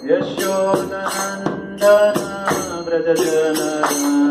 यशोदनन्दन व्रजजनरञ्जन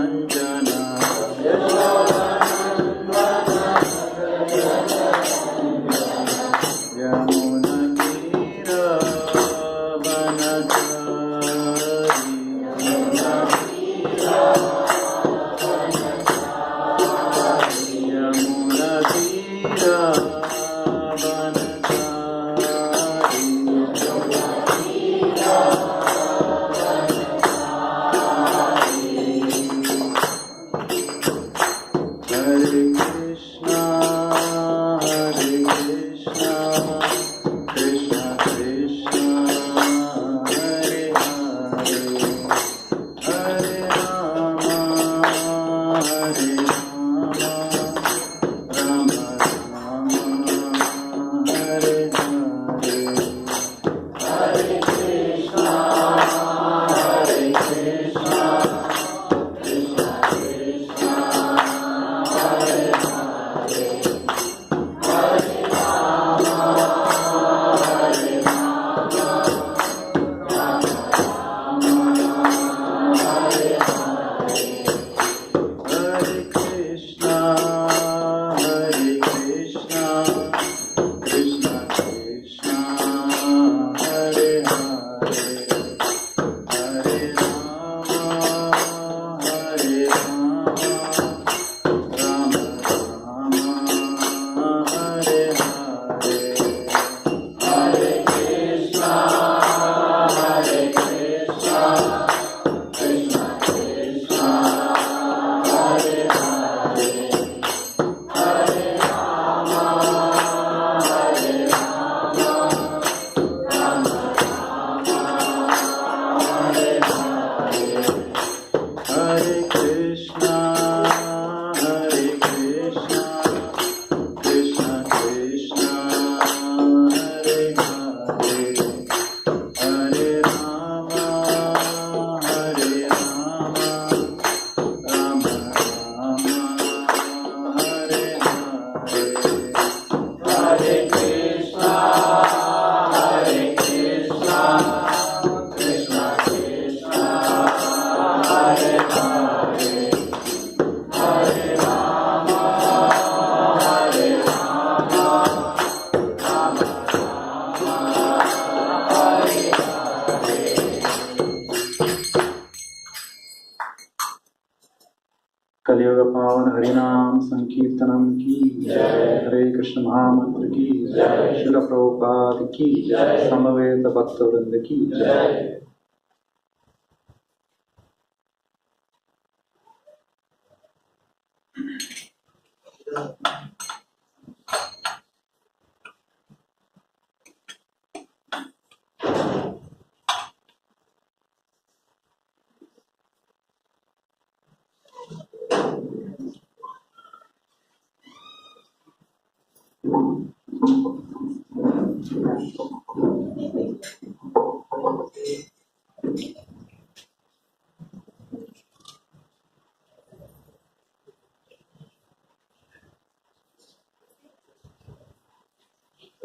कलियुग पावन हरिनाम संकीर्तनम की जय। हरे कृष्ण महामंत्र की जय। श्रील प्रभुपाद की जय। समवेत भक्तवृंद की जय।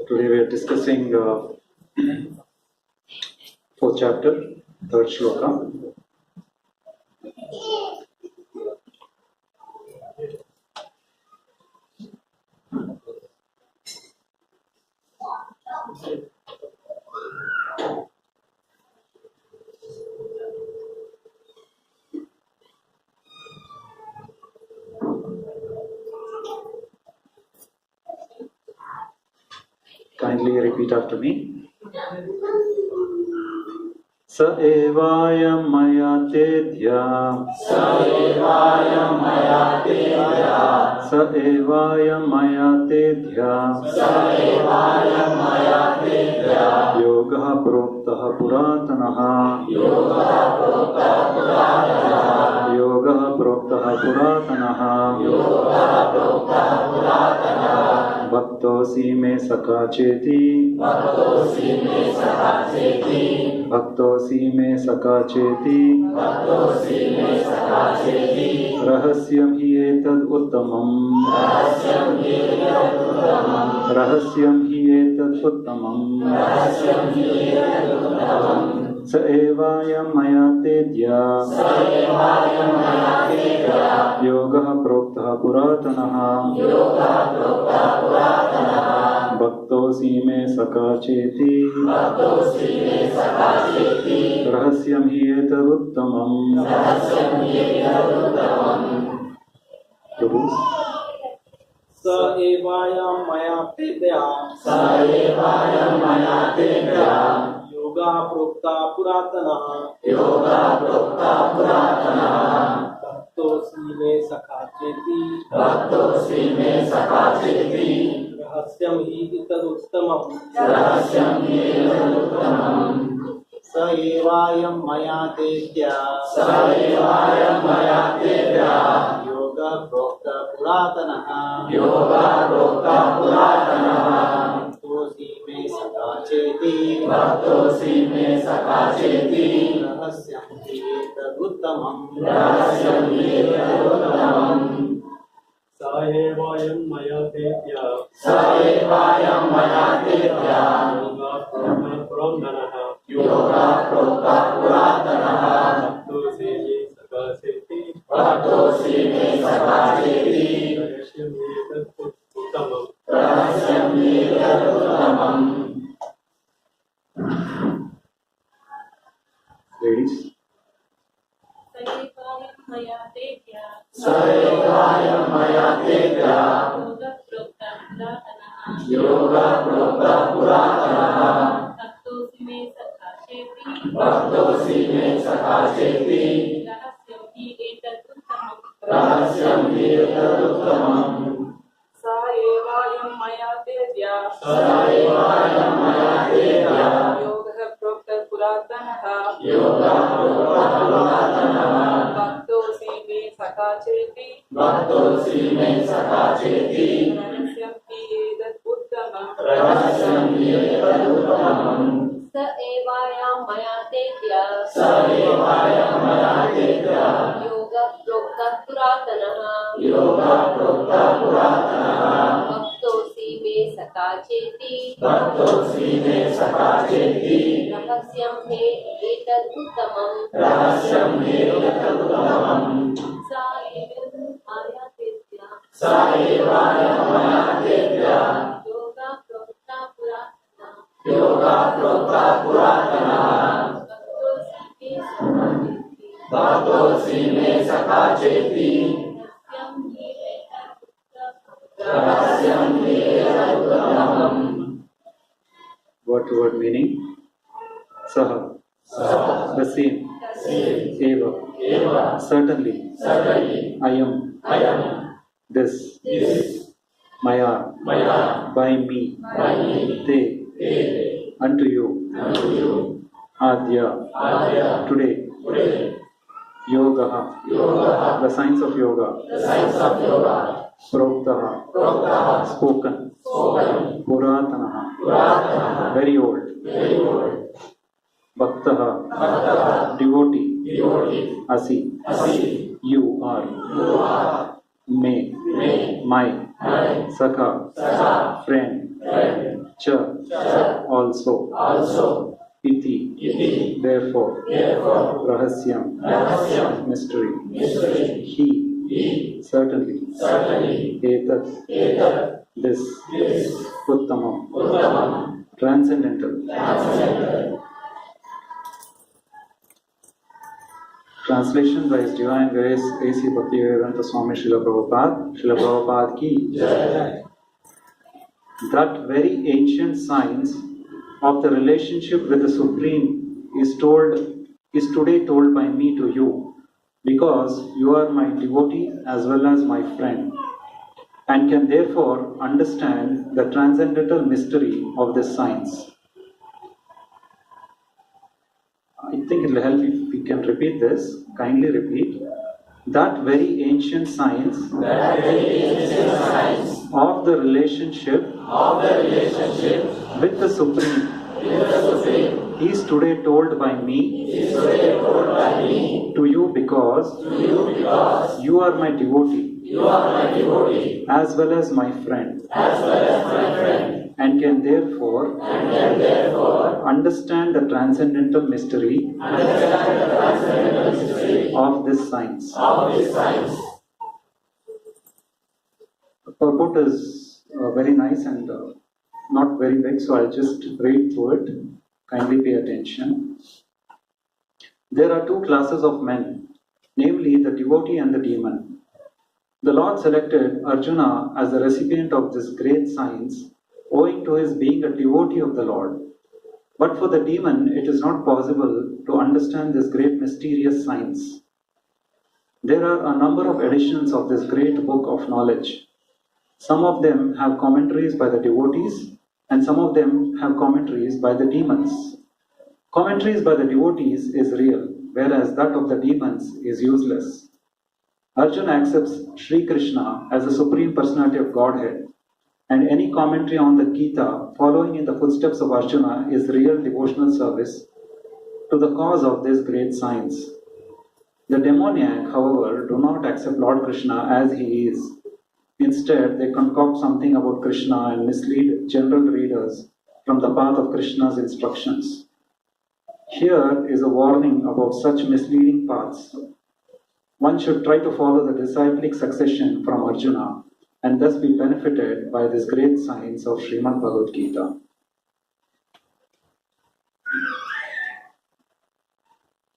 Today we are discussing fourth chapter, third shloka. Kindly repeat after me. Sa evayam ayatedya. Sa evayam ayatedya. Sa evayam ayatedya. Sa evayam ayatedya. Yogah proktah puratanah. Yogah proktah puratanah. Yogah proktah puratanah. Yogah proktah puratanah. Bhaktosi me sakha ceti. Bhaktosi me sakha ceti. Bhaktosi me sakha ceti. Bhaktosi me sakha ceti. Rahasyam hi etad uttamam. Rahasyam hi etad uttamam. Rahasyam hi etad uttamam. Rahasyam hi etad uttamam. स एवायं मया तेद्या योगः प्रोक्तः पुरातनः भक्तोऽसि मे सखा चेति रहस्यं हि एतदुत्तमम्। स एवायं मया तेद्या योगः प्रोक्तः पुरातनः भक्तोऽसि मे सखा चेति रहस्यं हि एतदुत्तमम्। स एवायं मया तेद्या योगः प्रोक्तः पुरातनः भक्तोऽसि मे सखा चेति रहस्यं हि एतदुत्तमम्। स एवायं मया तेद्या योगः प्रोक्तः पुरातनः भक्तोऽसि मे सखा चेति रहस्यं हि एतदुत्तमम्। Ladies. योगः प्रोक्तः पुरातनः भक्तोऽसि मे सखा चेति रहस्यं हि एतदुत्तमम्। स एवायं मया तेद्या योगः प्रोक्तः पुरातनः भक्तोऽसि मे सखा चेति रहस्यं हि एतदुत्तमम्। स एवायं मया तेद्या योगः प्रोक्तः पुरातनः भक्तोऽसि मे सखा चेति रहस्यं हि एतदुत्तमम्। स एवायं मया तेद्या योगः प्रोक्तः पुरातनः भक्तोऽसि मे सखा चेति रहस्यं हि एतदुत्तमम्। Word to word meaning. Saha. The same. Eva. Certainly. Ayam. This. Maya. By me. Te. Unto you. Adya. Today. Yoga. The science of yoga. Proktah. Spoken. Puratanah. Very old. Bhaktah. Devotee. Asi. You are. May. My. Sakha. Friend. Cha. Also. Iti. Therefore. Rahasyam. Mystery. He. Certainly. Etad. This. Uttamam. Transcendental. Translation by His Divine Grace A.C. Bhaktivedanta Swami Srila Prabhupada ki Jai. That very ancient science of the relationship with the Supreme is today told by me to you, because you are my devotee as well as my friend, and can therefore understand the transcendental mystery of this science. I think it will help if we can repeat this. Kindly repeat. That very ancient science of the relationship with the Supreme is today told by me to you because you are my devotee as well as my friend, and can therefore understand the transcendental mystery of this science. The purport is very nice and not very big, so I'll just read through it. Kindly pay attention. There are two classes of men, namely the devotee and the demon. The Lord selected Arjuna as the recipient of this great science, owing to his being a devotee of the Lord. But for the demon, it is not possible to understand this great mysterious science. There are a number of editions of this great book of knowledge. Some of them have commentaries by the devotees, and some of them have commentaries by the demons. Commentaries by the devotees is real, whereas that of the demons is useless. Arjuna accepts Sri Krsna as the Supreme Personality of Godhead, and any commentary on the Gita following in the footsteps of Arjuna is real devotional service to the cause of this great science. The demoniac, however, do not accept Lord Krishna as he is. Instead, they concoct something about Krishna and mislead general readers from the path of Krishna's instructions. Here is a warning about such misleading paths. One should try to follow the disciplic succession from Arjuna and thus be benefited by this great science of Srimad Bhagavad Gita.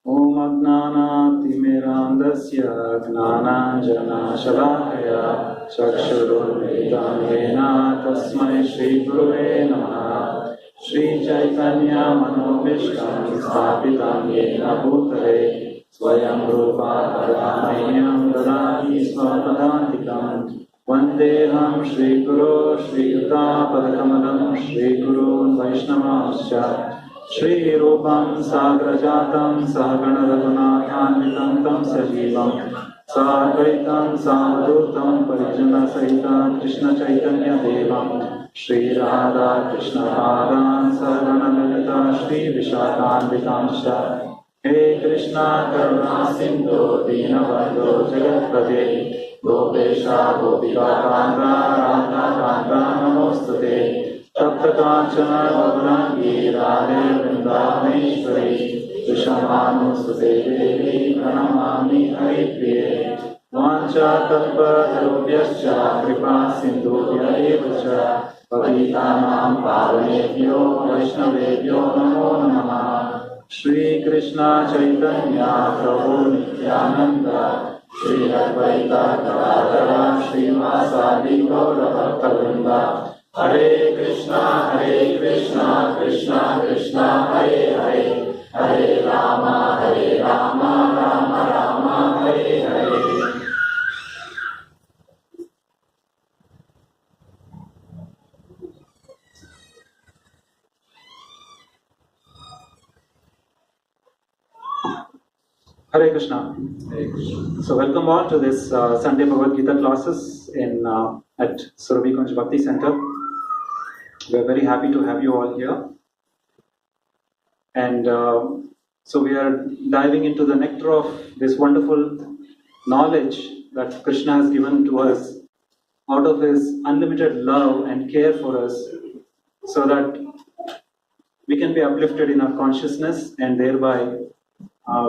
Om Ajnana-timirandasya Gnana-jana-shalakaya Chakshurunmitam Yena Tasmai Shri Gurave Namaha Shri Chaitanya Manovishtam Sthapitam Yena Bhutale Swayam Rupa Kadamahyam Dadati Svapadantikam Vandeham Shri Guru Shri Yuta Padakamalam Shri Guru Vaishnavasya Shri Rupam Sagrajatam Sahagana Raghunathanvitam Tam Sajivam Sadvaitam Sadhutam Parijana Sahita Krishna Chaitanya Devam Shri Radha Krishna Padan Sahagana Lalita Shri Vishakhanvitamsha He Krishna Karuna Sindhu Dinavadho Jagatpade Gopesha Gopika Kanda Radha Kanda Namostute Taptakachana Bhavarangi Radhe Vrindavaneshwari Vishamanusute Devi Pranamami Haripriye Vancha Kalpa Tarubhyascha Kripa Sindhubhya Evacha Pavitanam Pavanebhyo Vaishnavebhyo Namo Namaha Shri Krishna Chaitanya Prabhu Nityananda Shri Advaita Gadadhara Srivasadi Gaura Bhaktavrinda Hare Krishna, Krishna Krishna, Hare Hare, Hare Rama, Rama Rama, Hare Hare. Hare Krishna. So welcome all to this Sunday Bhagavad Gita classes at Surabhi Kunj Bhakti Center. We are very happy to have you all here. And so we are diving into the nectar of this wonderful knowledge that Krishna has given to us out of his unlimited love and care for us, so that we can be uplifted in our consciousness and thereby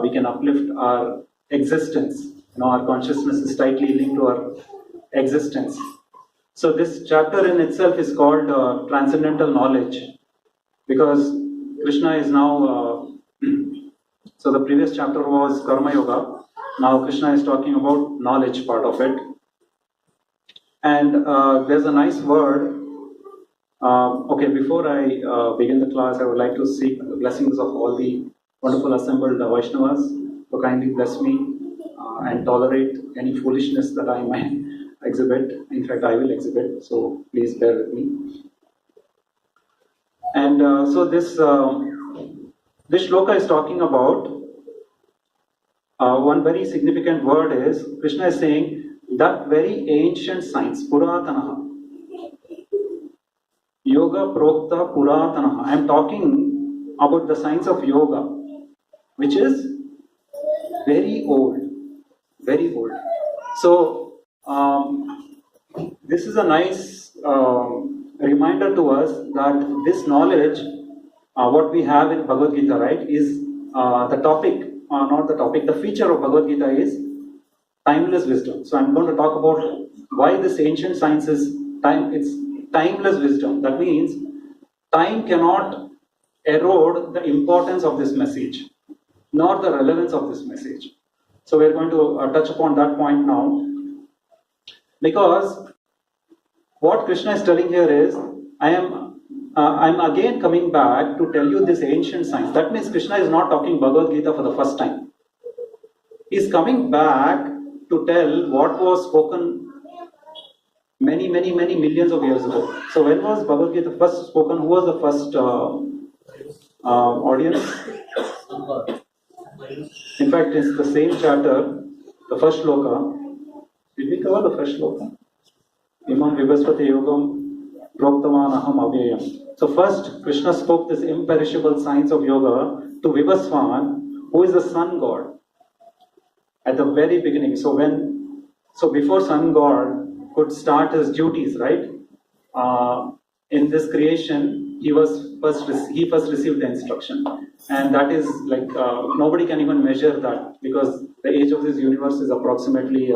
we can uplift our existence. Our consciousness is tightly linked to our existence. So this chapter in itself is called Transcendental Knowledge, because Krishna is now, so the previous chapter was Karma Yoga, now Krishna is talking about knowledge part of it. And there's a nice word. Okay, before I begin the class, I would like to seek the blessings of all the wonderful assembled Vaishnavas to kindly bless me and tolerate any foolishness that I might exhibit. In fact, I will exhibit, so please bear with me. And so this shloka is talking about one very significant word is, Krishna is saying, that very ancient science, puratanah. Yoga proktah puratanah. I am talking about the science of yoga, which is very old, very old. So, this is a nice reminder to us that this knowledge what we have in Bhagavad Gita, right, is the topic, not the topic, the feature of Bhagavad Gita is timeless wisdom. So I'm going to talk about why this ancient science is it's timeless wisdom. That means time cannot erode the importance of this message, nor the relevance of this message. So we're going to touch upon that point now, because what Krishna is telling here is, I'm again coming back to tell you this ancient science. That means Krishna is not talking Bhagavad Gita for the first time. He's coming back to tell what was spoken many millions of years ago. So when was Bhagavad Gita first spoken? Who was the first audience? In fact, it's the same chapter, the first shloka. Did we cover the first shloka? Imam vibhaspati yogam proktamanaham evayam. So first, Krishna spoke this imperishable science of yoga to Vibhaswan, who is the sun god, at the very beginning. So before sun god could start his duties, right? In this creation, he first received the instruction, and that is like nobody can even measure that, because the age of this universe is approximately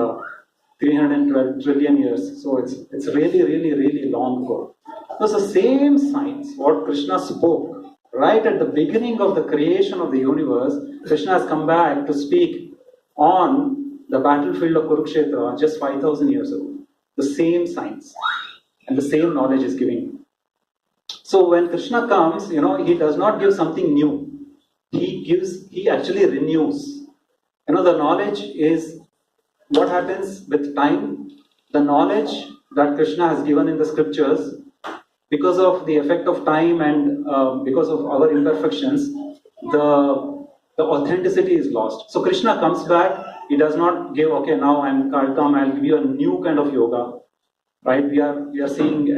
312 trillion years. So it's really long ago. It was the same science what Krishna spoke right at the beginning of the creation of the universe. Krishna has come back to speak on the battlefield of Kurukshetra just 5,000 years ago. The same science and the same knowledge is given. So when Krishna comes, he does not give something new. He actually renews. The knowledge is what happens with time. The knowledge that Krishna has given in the scriptures, because of the effect of time and because of our imperfections, the authenticity is lost. So Krishna comes back. He does not give, okay, now I'll come, I'll give you a new kind of yoga, right? We are seeing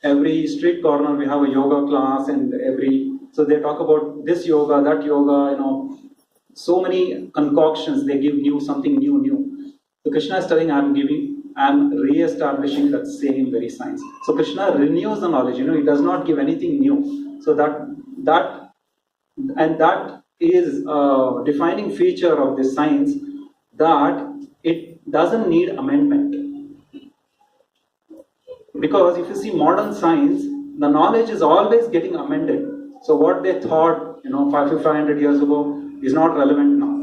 every street corner we have a yoga class, and so they talk about this yoga, that yoga, so many concoctions. They give you something new. So Krishna is telling, I'm re-establishing that same very science. So Krishna renews the knowledge. He does not give anything new. So that is a defining feature of this science, that it doesn't need amendment. Because if you see modern science, the knowledge is always getting amended. So what they thought, 500 years ago is not relevant now.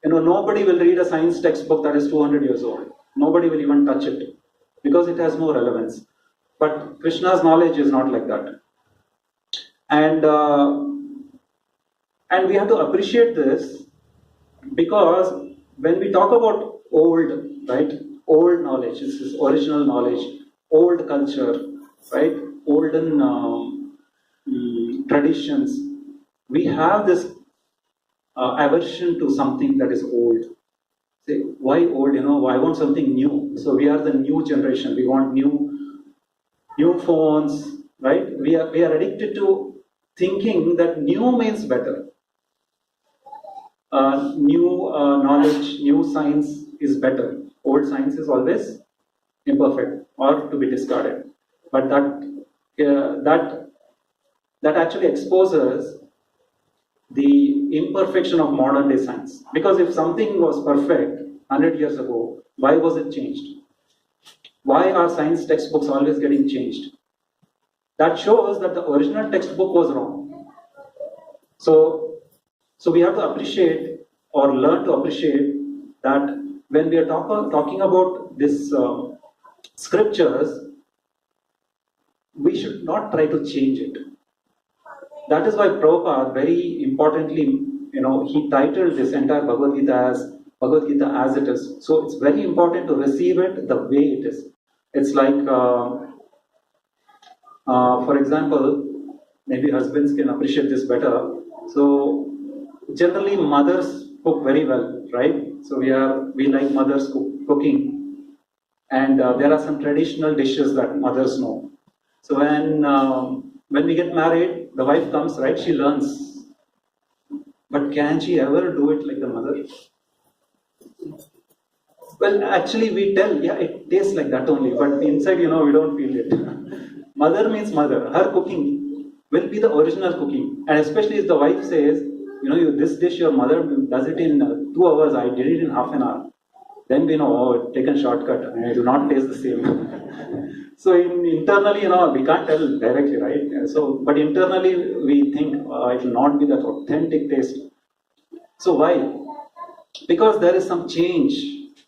Nobody will read a science textbook that is 200 years old. Nobody will even touch it, because it has no relevance. But Krishna's knowledge is not like that. And we have to appreciate this, because when we talk about old, right? Old knowledge, this is original knowledge, old culture, right? Olden traditions. We have this aversion to something that is old. Say, why old? I want something new. So we are the new generation. We want new phones, right? We are addicted to thinking that new means better. New knowledge, new science is better. Old science is always imperfect or to be discarded. But that actually exposes the imperfection of modern day science. Because if something was perfect 100 years ago, why was it changed? Why are science textbooks always getting changed? That shows that the original textbook was wrong. So we have to appreciate, or learn to appreciate, that when we are talking about this scriptures, we should not try to change it. That is why Prabhupada, very importantly, he titled this entire Bhagavad Gita as it is. So it's very important to receive it the way it is. It's like, for example, maybe husbands can appreciate this better. So generally mothers cook very well, right? So we like mothers cooking, and there are some traditional dishes that mothers know. So when we get married, the wife comes, right? She learns. But can she ever do it like the mother? Well, actually we tell, yeah, it tastes like that only, but inside, we don't feel it. Mother means mother. Her cooking will be the original cooking. And especially if the wife says, this dish your mother does it in 2 hours, I did it in half an hour. Then we know, oh, taken shortcut, and it will not taste the same. So internally, we can't tell directly, right? But internally we think it will not be that authentic taste. So why? Because there is some change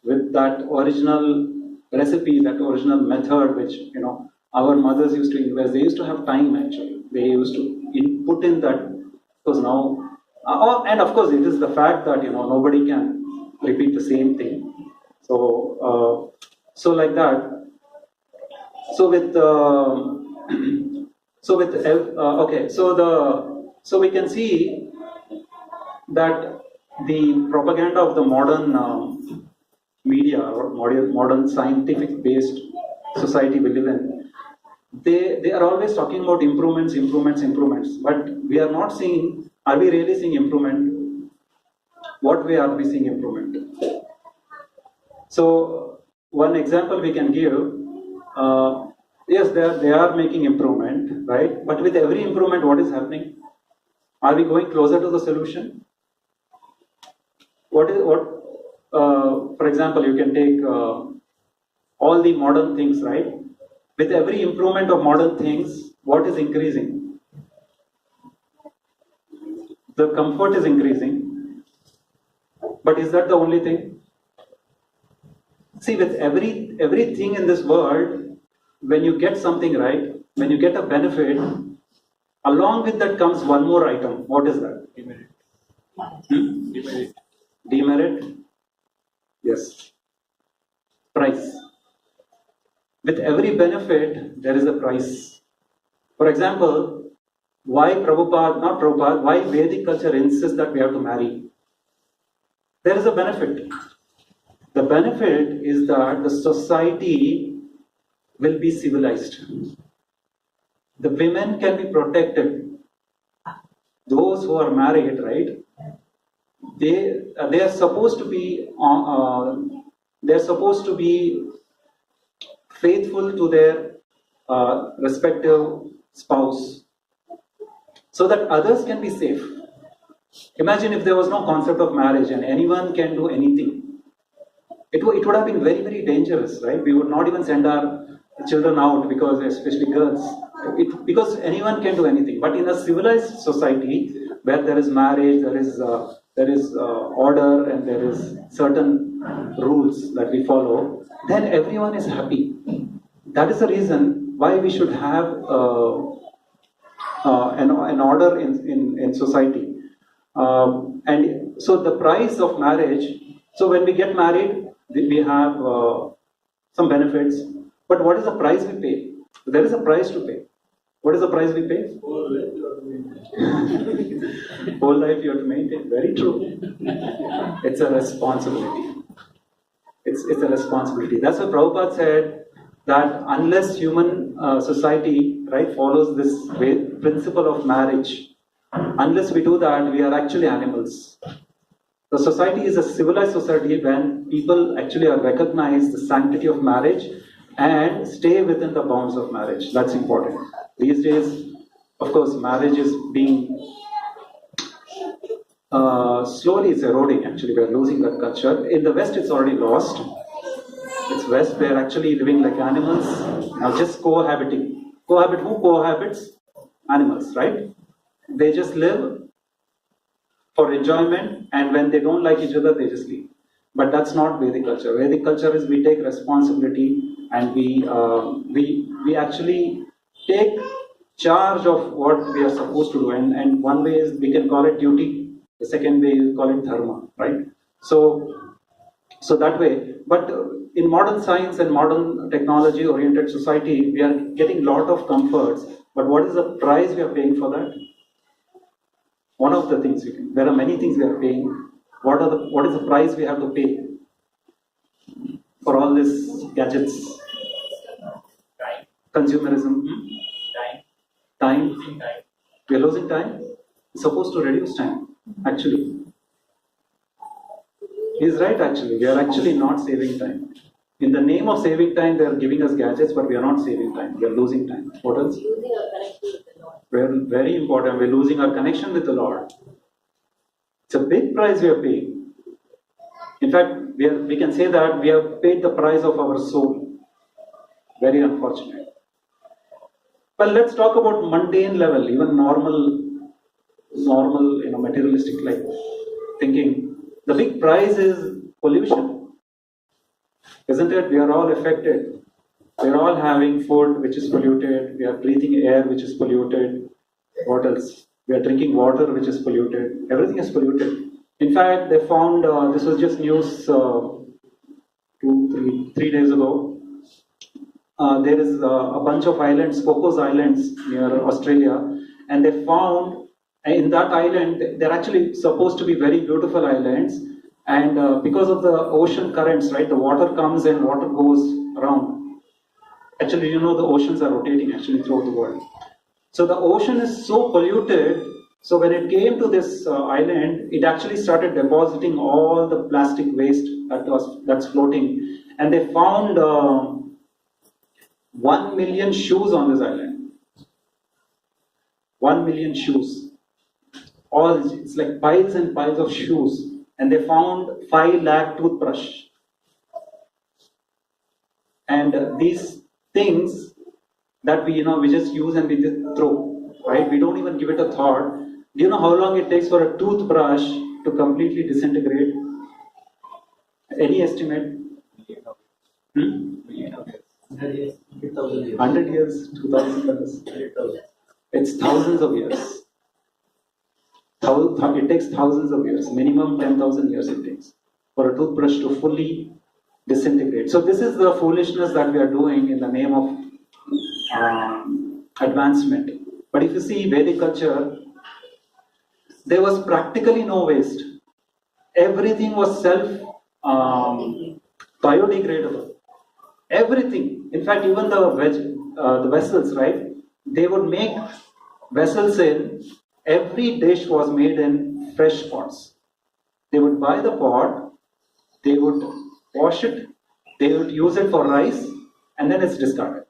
with that original recipe, that original method, which our mothers used to invest. They used to have time actually. They used to put in that. Because now, and of course, it is the fact that nobody can repeat the same thing. So like that. So we can see that the propaganda of the modern media or modern scientific based society we live in, they are always talking about improvements, but we are not seeing, are we really seeing improvement? What way are we seeing improvement? So one example we can give, yes, they are making improvement, right? But with every improvement, what is happening? Are we going closer to the solution? For example, you can take all the modern things, right? With every improvement of modern things, what is increasing? The comfort is increasing. But is that the only thing? See, with everything in this world, when you get something right, when you get a benefit, along with that comes one more item. What is that? Demerit. Demerit? Yes. Price. With every benefit, there is a price. For example, why why Vedic culture insists that we have to marry? There is a benefit. The benefit is that the society will be civilized. The women can be protected. Those who are married, right? They are supposed to be faithful to their respective spouse, so that others can be safe. Imagine if there was no concept of marriage and anyone can do anything. It would have been very, very dangerous, right? We would not even send our children out, because especially girls, because anyone can do anything. But in a civilized society where there is marriage, there is order, and there is certain rules that we follow, then everyone is happy. That is the reason why we should have an order in society. And so the price of marriage. So when we get married, we have some benefits. But what is the price we pay? There is a price to pay. What is the price we pay? Whole life you have to maintain. Very true. It's a responsibility. It's a responsibility. That's why Prabhupada said that unless human society, right, follows this principle of marriage, unless we do that, we are actually animals. The society is a civilized society when people actually recognize the sanctity of marriage and stay within the bounds of marriage. That's important. These days, of course, marriage is being slowly it's eroding. Actually, we are losing that culture. In the West, it's already lost. It's West, we are actually living like animals. Now, just cohabiting. Who cohabits? Animals, right? They just live for enjoyment, and when they don't like each other, they just leave. But that's not Vedic culture. Vedic culture is we take responsibility and we actually take charge of what we are supposed to do. And one way is we can call it duty. The second way is call it dharma, right? So that way. But in modern science and modern technology-oriented society, we are getting a lot of comforts. But what is the price we are paying for that? One of the things there are many things we are paying. What is the price we have to pay for all these gadgets? Time. Consumerism. Time. Losing time. We are losing time. It's supposed to reduce time. Actually, he is right. Actually, we are actually not saving time. In the name of saving time, they are giving us gadgets, but we are not saving time. We are losing time. What else? Losing our connection with the Lord. Very important. We are losing our connection with the Lord. It's a big price we are paying. In fact, we can say that we have paid the price of our soul. Very unfortunate. Well, let's talk about mundane level, even normal, materialistic like thinking. The big prize is pollution, isn't it? We are all affected. We are all having food which is polluted. We are breathing air which is polluted. What else? We are drinking water which is polluted. Everything is polluted. In fact, they found this was just news 3 days ago. There is a bunch of islands, Cocos Islands near Australia, and they found in that island, they're actually supposed to be very beautiful islands, and because of the ocean currents, right, the water comes and water goes around. Actually, the oceans are rotating actually throughout the world. So the ocean is so polluted, so when it came to this island, it actually started depositing all the plastic waste that's floating, and they found 1 million shoes on this island. 1 million shoes. It's like piles and piles of shoes. And they found 5 lakh toothbrush. And these things that we just use and we just throw, right? We don't even give it a thought. Do you know how long it takes for a toothbrush to completely disintegrate? Any estimate? 100 years, 2000 years. It's thousands of years. It takes thousands of years. Minimum 10,000 years it takes for a toothbrush to fully disintegrate. So this is the foolishness that we are doing in the name of advancement. But if you see Vedic culture, there was practically no waste. Everything was biodegradable. Everything. In fact, even the vessels, right? They would make vessels in, every dish was made in fresh pots. They would buy the pot, they would wash it, they would use it for rice, and then it's discarded.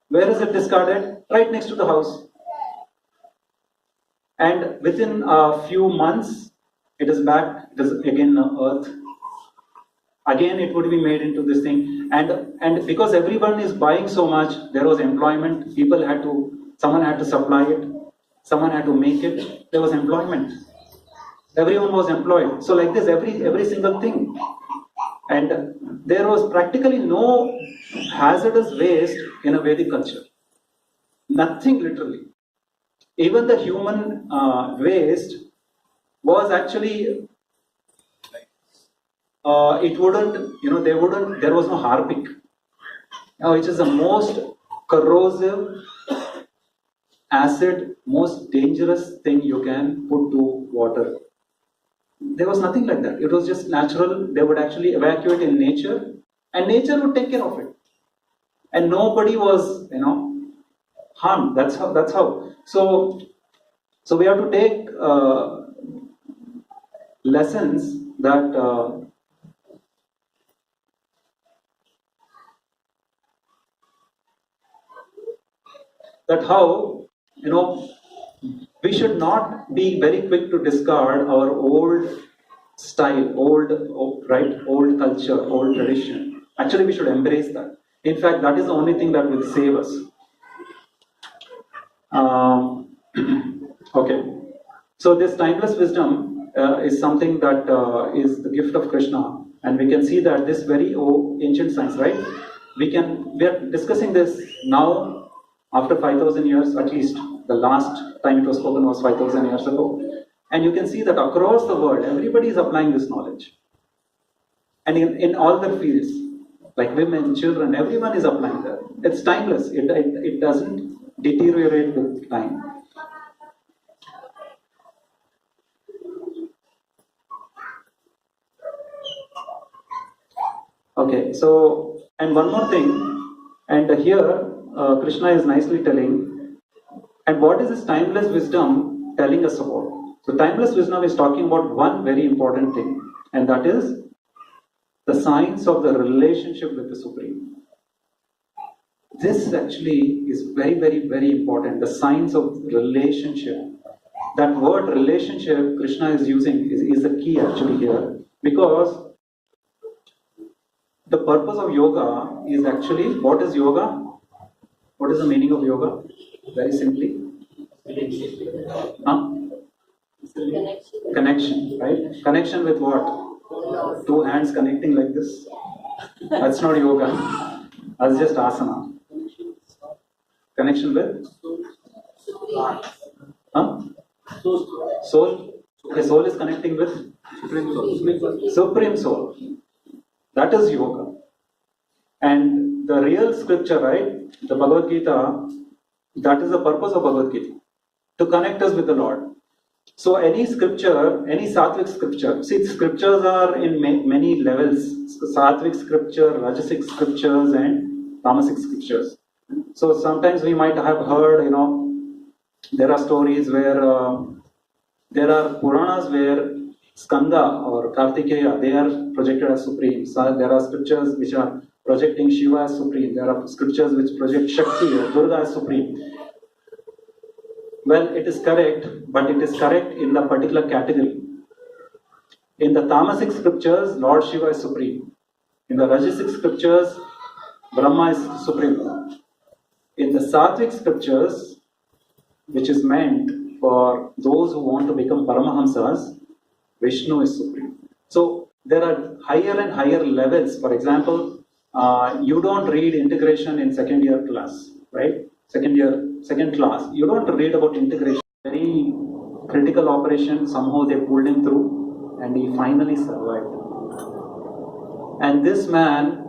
Where is it discarded? Right next to the house. And within a few months, it is back, it is again earth. Again, it would be made into this thing, and because everyone is buying so much, there was employment. Someone had to supply it, someone had to make it. There was employment. Everyone was employed. So like this, every single thing, and there was practically no hazardous waste in a Vedic culture. Nothing, literally. Even the human waste was actually. There was no harpic, which is the most corrosive, acid, most dangerous thing you can put to water. There was nothing like that. It was just natural. They would actually evacuate in nature, and nature would take care of it. And nobody was, harmed. That's how. So we have to take lessons that. That how, we should not be very quick to discard our old style, old culture, old tradition. Actually, we should embrace that. In fact, that is the only thing that will save us. Okay. So this timeless wisdom is something that is the gift of Krishna. And we can see that this very ancient science, right? We are discussing this now, after 5,000 years, at least. The last time it was spoken was 5,000 years ago. And you can see that across the world, everybody is applying this knowledge. And in all their fields, like women, children, everyone is applying that. It's timeless. It doesn't deteriorate with time. Okay, so, and one more thing, and here Krishna is nicely telling, and what is this timeless wisdom telling us about? So timeless wisdom is talking about one very important thing, and that is the science of the relationship with the Supreme. This actually is very, very, very important. The science of relationship. That word relationship Krishna is using is the key actually here. Because the purpose of yoga is actually, what is yoga? What is the meaning of yoga? Very simply. Huh? Connection, right? Connection with what? Two hands connecting like this. That's not yoga. That's just asana. Connection with? Huh? Soul. Okay, soul is connecting with? Supreme Soul. That is yoga. And the real scripture, right? The Bhagavad Gita, that is the purpose of Bhagavad Gita. To connect us with the Lord. So any scripture, any sattvic scripture, see scriptures are in many levels. Sattvic scripture, rajasic scriptures and tamasic scriptures. So sometimes we might have heard, there are stories where there are Puranas where Skanda or Kartikeya, they are projected as supreme. So there are scriptures which are projecting Shiva as supreme. There are scriptures which project Shakti or Durga as supreme. Well, it is correct, but it is correct in the particular category. In the tamasic scriptures, Lord Shiva is supreme. In the rajasic scriptures, Brahma is supreme. In the sattvic scriptures, which is meant for those who want to become Paramahamsas, Vishnu is supreme. So there are higher and higher levels. For example, you don't read integration in second year class, right? Second class. You don't read about integration. Very critical operation. Somehow they pulled him through, and he finally survived. And this man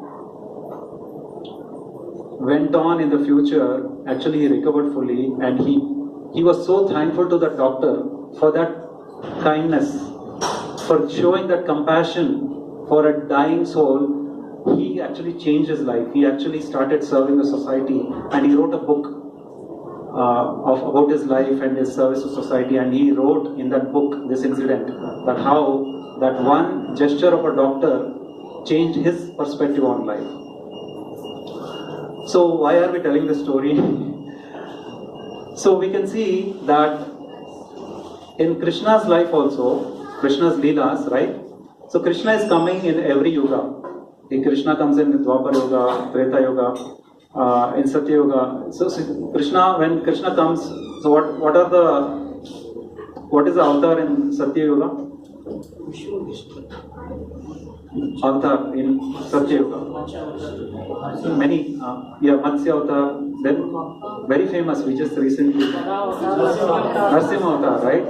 went on in the future. Actually, he recovered fully, and he was so thankful to the doctor for that kindness, for showing that compassion for a dying soul. He actually changed his life. He actually started serving the society, and he wrote a book about his life and his service to society. And he wrote in that book this incident, that how that one gesture of a doctor changed his perspective on life. So why are we telling this story? So we can see that in Krishna's life also, Krishna's Leelas, right? So Krishna is coming in every yuga. Krishna comes in Dwapar Yoga, Treta Yoga, in Satya Yoga. So Krishna, when Krishna comes, so what is the avatar in Satya Yoga? Avatar in Satya Yoga. Many, Matsya Avatar. Then very famous, we just recently Narsimha Avatar, right?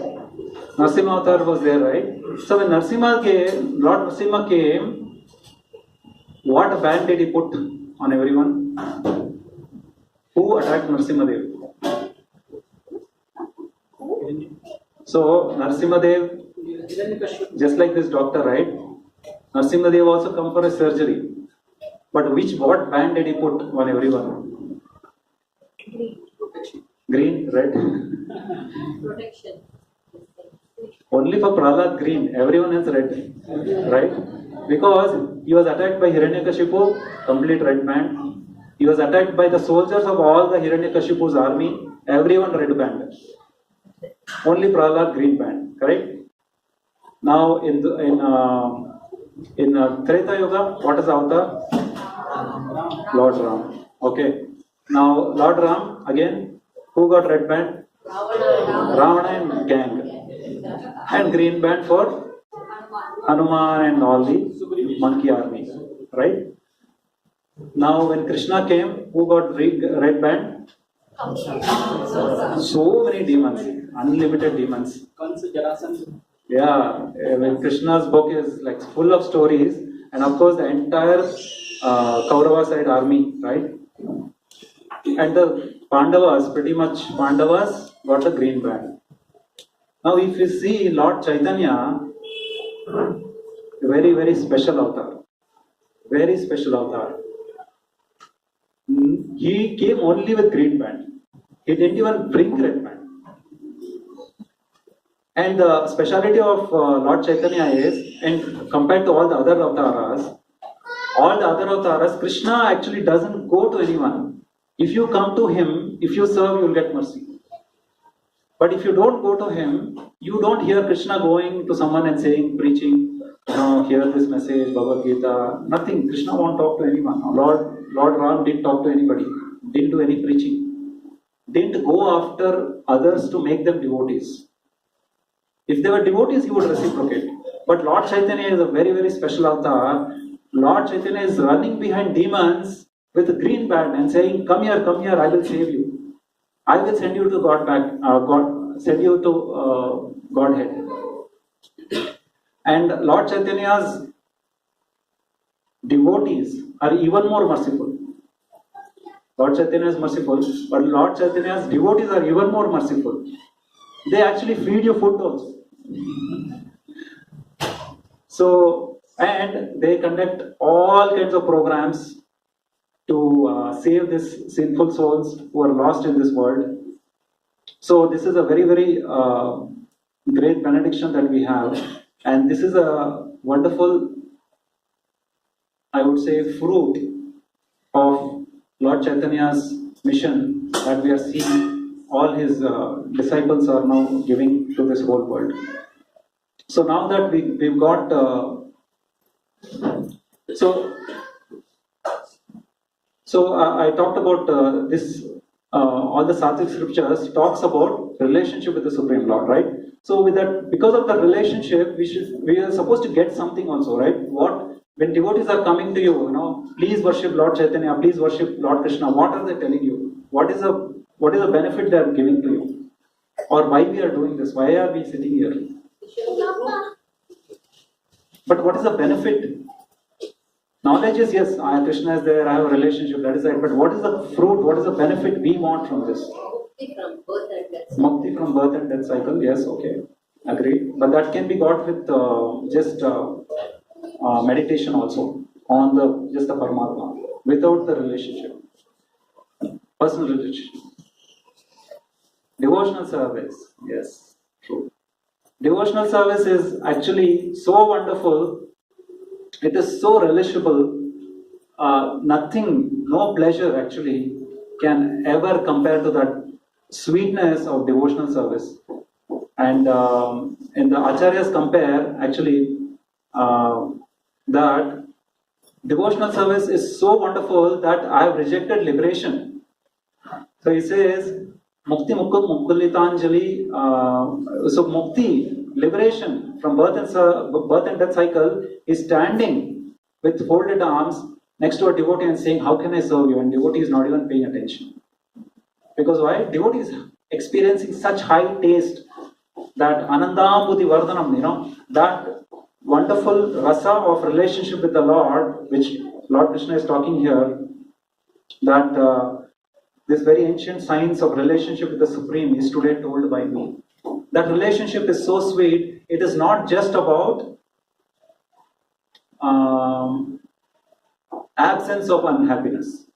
Narsimha Avatar was there, right? So when Lord Narsimha came, what ban did he put on everyone? Who attacked Narsimha Dev? So Narsimha Dev, just like this doctor, right? Narsimha Dev also come for a surgery. But what ban did he put on everyone? Green, red. Protection. Only for Prahlad green, everyone else red, right? Because he was attacked by Hiranyakashipu, complete red band. He was attacked by the soldiers of all the Hiranyakashipu's army, everyone red band. Only Prahlad green band, correct? Now in Treta Yoga, what is the avatar? Lord Ram. Okay. Now Lord Ram again, who got red band? Ravana and gang. And green band for Hanuman and all the monkey army, right? Now when Krishna came, who got red band? So many demons, unlimited demons. Yeah, when Krishna's book is like full of stories, and of course the entire Kaurava side army, right? And the Pandavas, pretty much Pandavas got the green band. Now if you see Lord Chaitanya, very, very special avatar. Very special avatar. He came only with green band. He didn't even bring red band. And the speciality of Lord Chaitanya is, and compared to all the other avatars, all the other avatars, Krishna actually doesn't go to anyone. If you come to him, if you serve, you'll get mercy. But if you don't go to him, you don't hear Krishna going to someone and saying, preaching, hear this message, Bhagavad Gita, nothing. Krishna won't talk to anyone. Lord Ram didn't talk to anybody, didn't do any preaching, didn't go after others to make them devotees. If they were devotees, he would reciprocate. But Lord Chaitanya is a very, very special avatar. Lord Chaitanya is running behind demons with a green band and saying, come here, I will save you. I will send you to Godhead. And Lord Chaitanya's devotees are even more merciful. Lord Chaitanya is merciful, but Lord Chaitanya's devotees are even more merciful. They actually feed you food also. So, and they conduct all kinds of programs to save these sinful souls who are lost in this world. So this is a very, very great benediction that we have, and this is a wonderful, I would say, fruit of Lord Chaitanya's mission that we are seeing all his disciples are now giving to this whole world. So now that we've got I talked about this. All the Sattvic scriptures talks about relationship with the Supreme Lord, right? So with that, because of the relationship, we are supposed to get something also, right? When devotees are coming to you, please worship Lord Chaitanya, please worship Lord Krishna. What are they telling you? What is the benefit they are giving to you? Or why we are doing this? Why are we sitting here? But what is the benefit? Knowledge is, yes, Krishna is there, I have a relationship, that is right. But what is the fruit, what is the benefit we want from this? Mukti from birth and death cycle, yes, okay, agreed. But that can be got with just meditation also, on just the Paramatma, without the relationship, personal relationship. Devotional service, yes, true. Devotional service is actually so wonderful. It is so relishable. Nothing, no pleasure actually can ever compare to that sweetness of devotional service. And in the Acharyas compare actually that devotional service is so wonderful that I have rejected liberation. So he says, Mukti Mukkulitanjali. So Mukti, liberation from birth and death cycle, is standing with folded arms next to a devotee and saying, how can I serve you? And devotee is not even paying attention. Because why? Devotee is experiencing such high taste that Anandam Buddhi Vardhanam, that wonderful rasa of relationship with the Lord, which Lord Krishna is talking here, that this very ancient science of relationship with the Supreme is today told by me. That relationship is so sweet, it is not just about absence of unhappiness.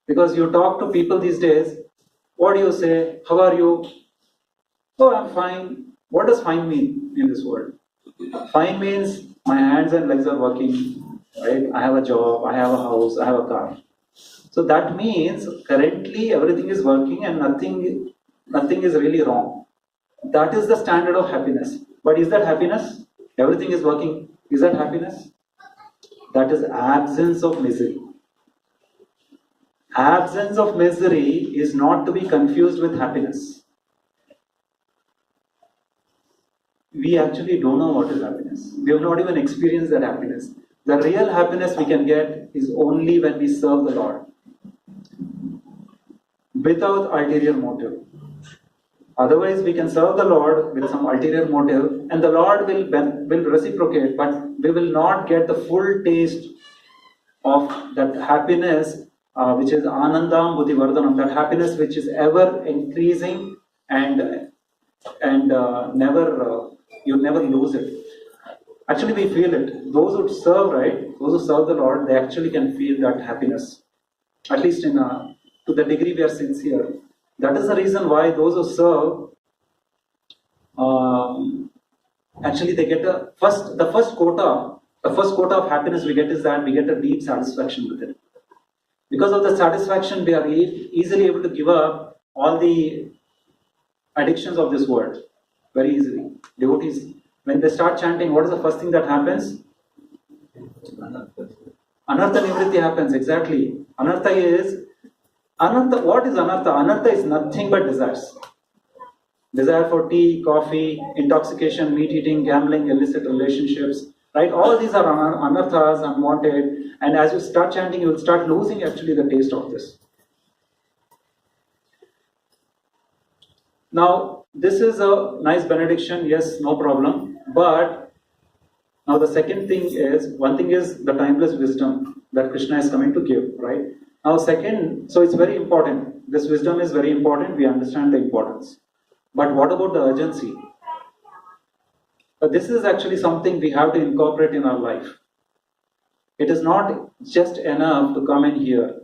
Because you talk to people these days, what do you say? How are you? Oh, I'm fine. What does fine mean in this world? Fine means my hands and legs are working, right? I have a job, I have a house, I have a car. So that means currently everything is working and nothing is really wrong. That is the standard of happiness. But is that happiness? Everything is working. Is that happiness? That is absence of misery. Absence of misery is not to be confused with happiness. We actually don't know what is happiness. We have not even experienced that happiness. The real happiness we can get is only when we serve the Lord, without ulterior motive. Otherwise, we can serve the Lord with some ulterior motive, and the Lord will reciprocate, but we will not get the full taste of that happiness, which is Anandam Buddhi Vardhanam, that happiness which is ever increasing and you never lose it. Actually, we feel it. Those who serve, right? Those who serve the Lord, they actually can feel that happiness. At least to the degree we are sincere. That is the reason why those who serve, actually they get the first quota the first quota of happiness we get is that we get a deep satisfaction with it. Because of the satisfaction, we are easily able to give up all the addictions of this world very easily. Devotees, when they start chanting, what is the first thing that happens? Anartha nivritti happens, exactly. What is anartha? Anartha is nothing but desires. Desire for tea, coffee, intoxication, meat eating, gambling, illicit relationships, right? All these are anarthas, unwanted. And as you start chanting, you will start losing actually the taste of this. Now, this is a nice benediction, yes, no problem. But now the second thing is, one thing is the timeless wisdom that Krishna is coming to give, right? Now second, so it's very important. This wisdom is very important, we understand the importance. But what about the urgency? This is actually something we have to incorporate in our life. It is not just enough to come in here.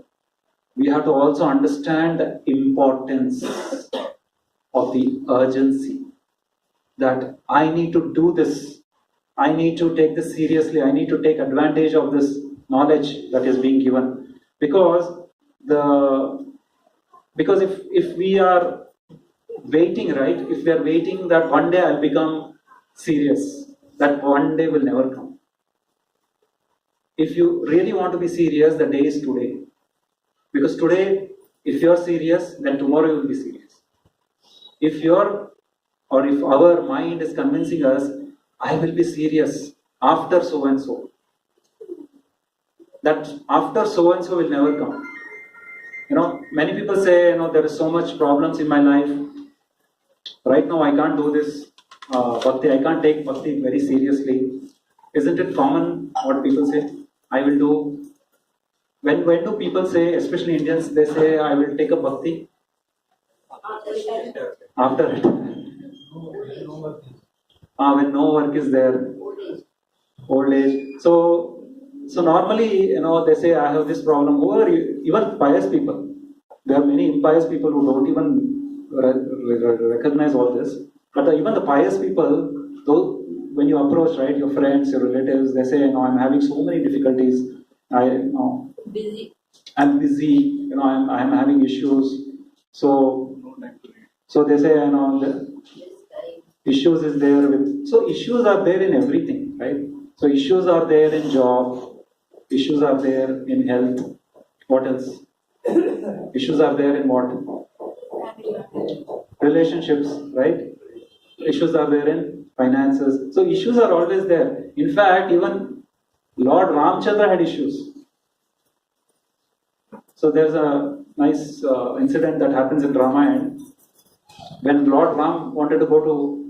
We have to also understand the importance of the urgency. That I need to do this. I need to take this seriously. I need to take advantage of this knowledge that is being given. Because if we are waiting, right? If we are waiting that one day I'll become serious, that one day will never come. If you really want to be serious, the day is today. Because today, if you're serious, then tomorrow you will be serious. If our mind is convincing us, I will be serious after so and so, that after so and so will never come. Many people say, there is so much problems in my life. Right now I can't do this bhakti. I can't take bhakti very seriously. Isn't it common what people say? I will do. When do people say, especially Indians, they say, I will take a bhakti? After it. When no work is there. Old age. So normally, they say, I have this problem. Even pious people. There are many impious people who don't even recognize all this. But even the pious people, though, when you approach, right, your friends, your relatives, they say, I'm having so many difficulties. I'm busy. I'm having issues. So they say, the issues is there with. So issues are there in everything, right? So issues are there in job. Issues are there in health. What else? Issues are there in what? Relationships, right? Issues are there in finances. So issues are always there. In fact, even Lord Ramchandra had issues. So there's a nice incident that happens in Ramayana. When Lord Ram wanted to go to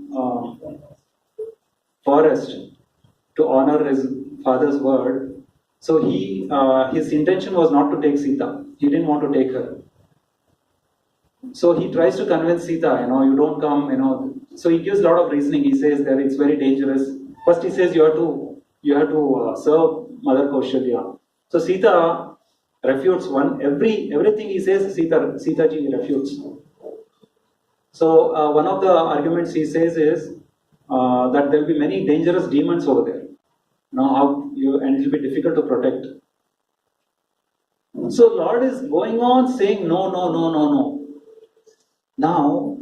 forest to honor his father's word, so his intention was not to take Sita. He didn't want to take her. So he tries to convince Sita, you don't come, So he gives a lot of reasoning. He says that it's very dangerous. First he says you have to serve Mother Kaushalya. So Sita refutes everything he says. Sita ji refutes. So one of the arguments he says is that there will be many dangerous demons over there. And it will be difficult to protect. So Lord is going on saying no. Now,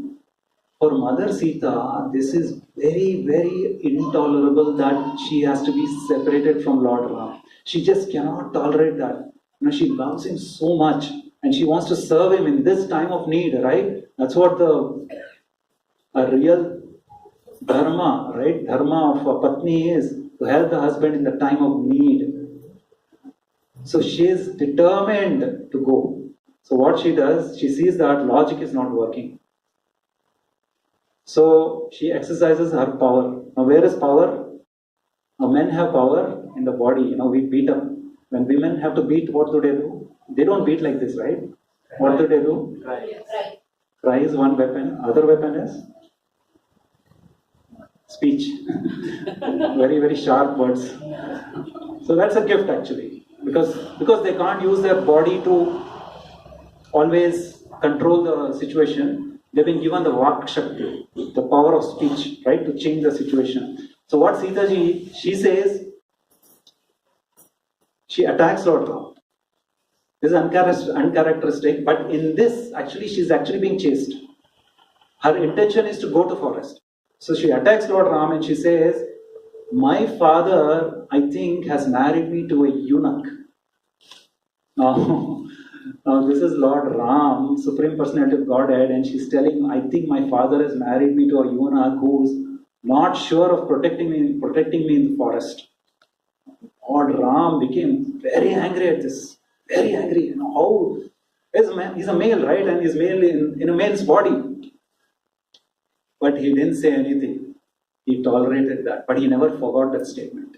for Mother Sita, this is very, very intolerable that she has to be separated from Lord Ram. She just cannot tolerate that. She loves him so much and she wants to serve him in this time of need, right? That's what a real dharma, right? Dharma of a patni is to help the husband in the time of need. So she is determined to go. So what she does, she sees that logic is not working. So she exercises her power. Now where is power? Now men have power in the body. We beat up. When women have to beat, what do? They don't beat like this, right? What do? Cry is one weapon. Other weapon is speech. Very, very sharp words. So that's a gift actually. Because they can't use their body to always control the situation, they've been given the Vak Shakti, the power of speech, right, to change the situation. So what Sita ji, she says, she attacks Lord Ram. This is uncharacteristic, but in this, actually, she's actually being chased. Her intention is to go to forest. So she attacks Lord Ram and she says, my father, I think, has married me to a eunuch. Now this is Lord Ram, Supreme Personality of Godhead, and she's telling, I think my father has married me to a eunuch who's not sure of protecting me in the forest. Lord Ram became very angry at this. Very angry. You know, how? He's a male, right? And he's male in a male's body. But he didn't say anything. He tolerated that. But he never forgot that statement.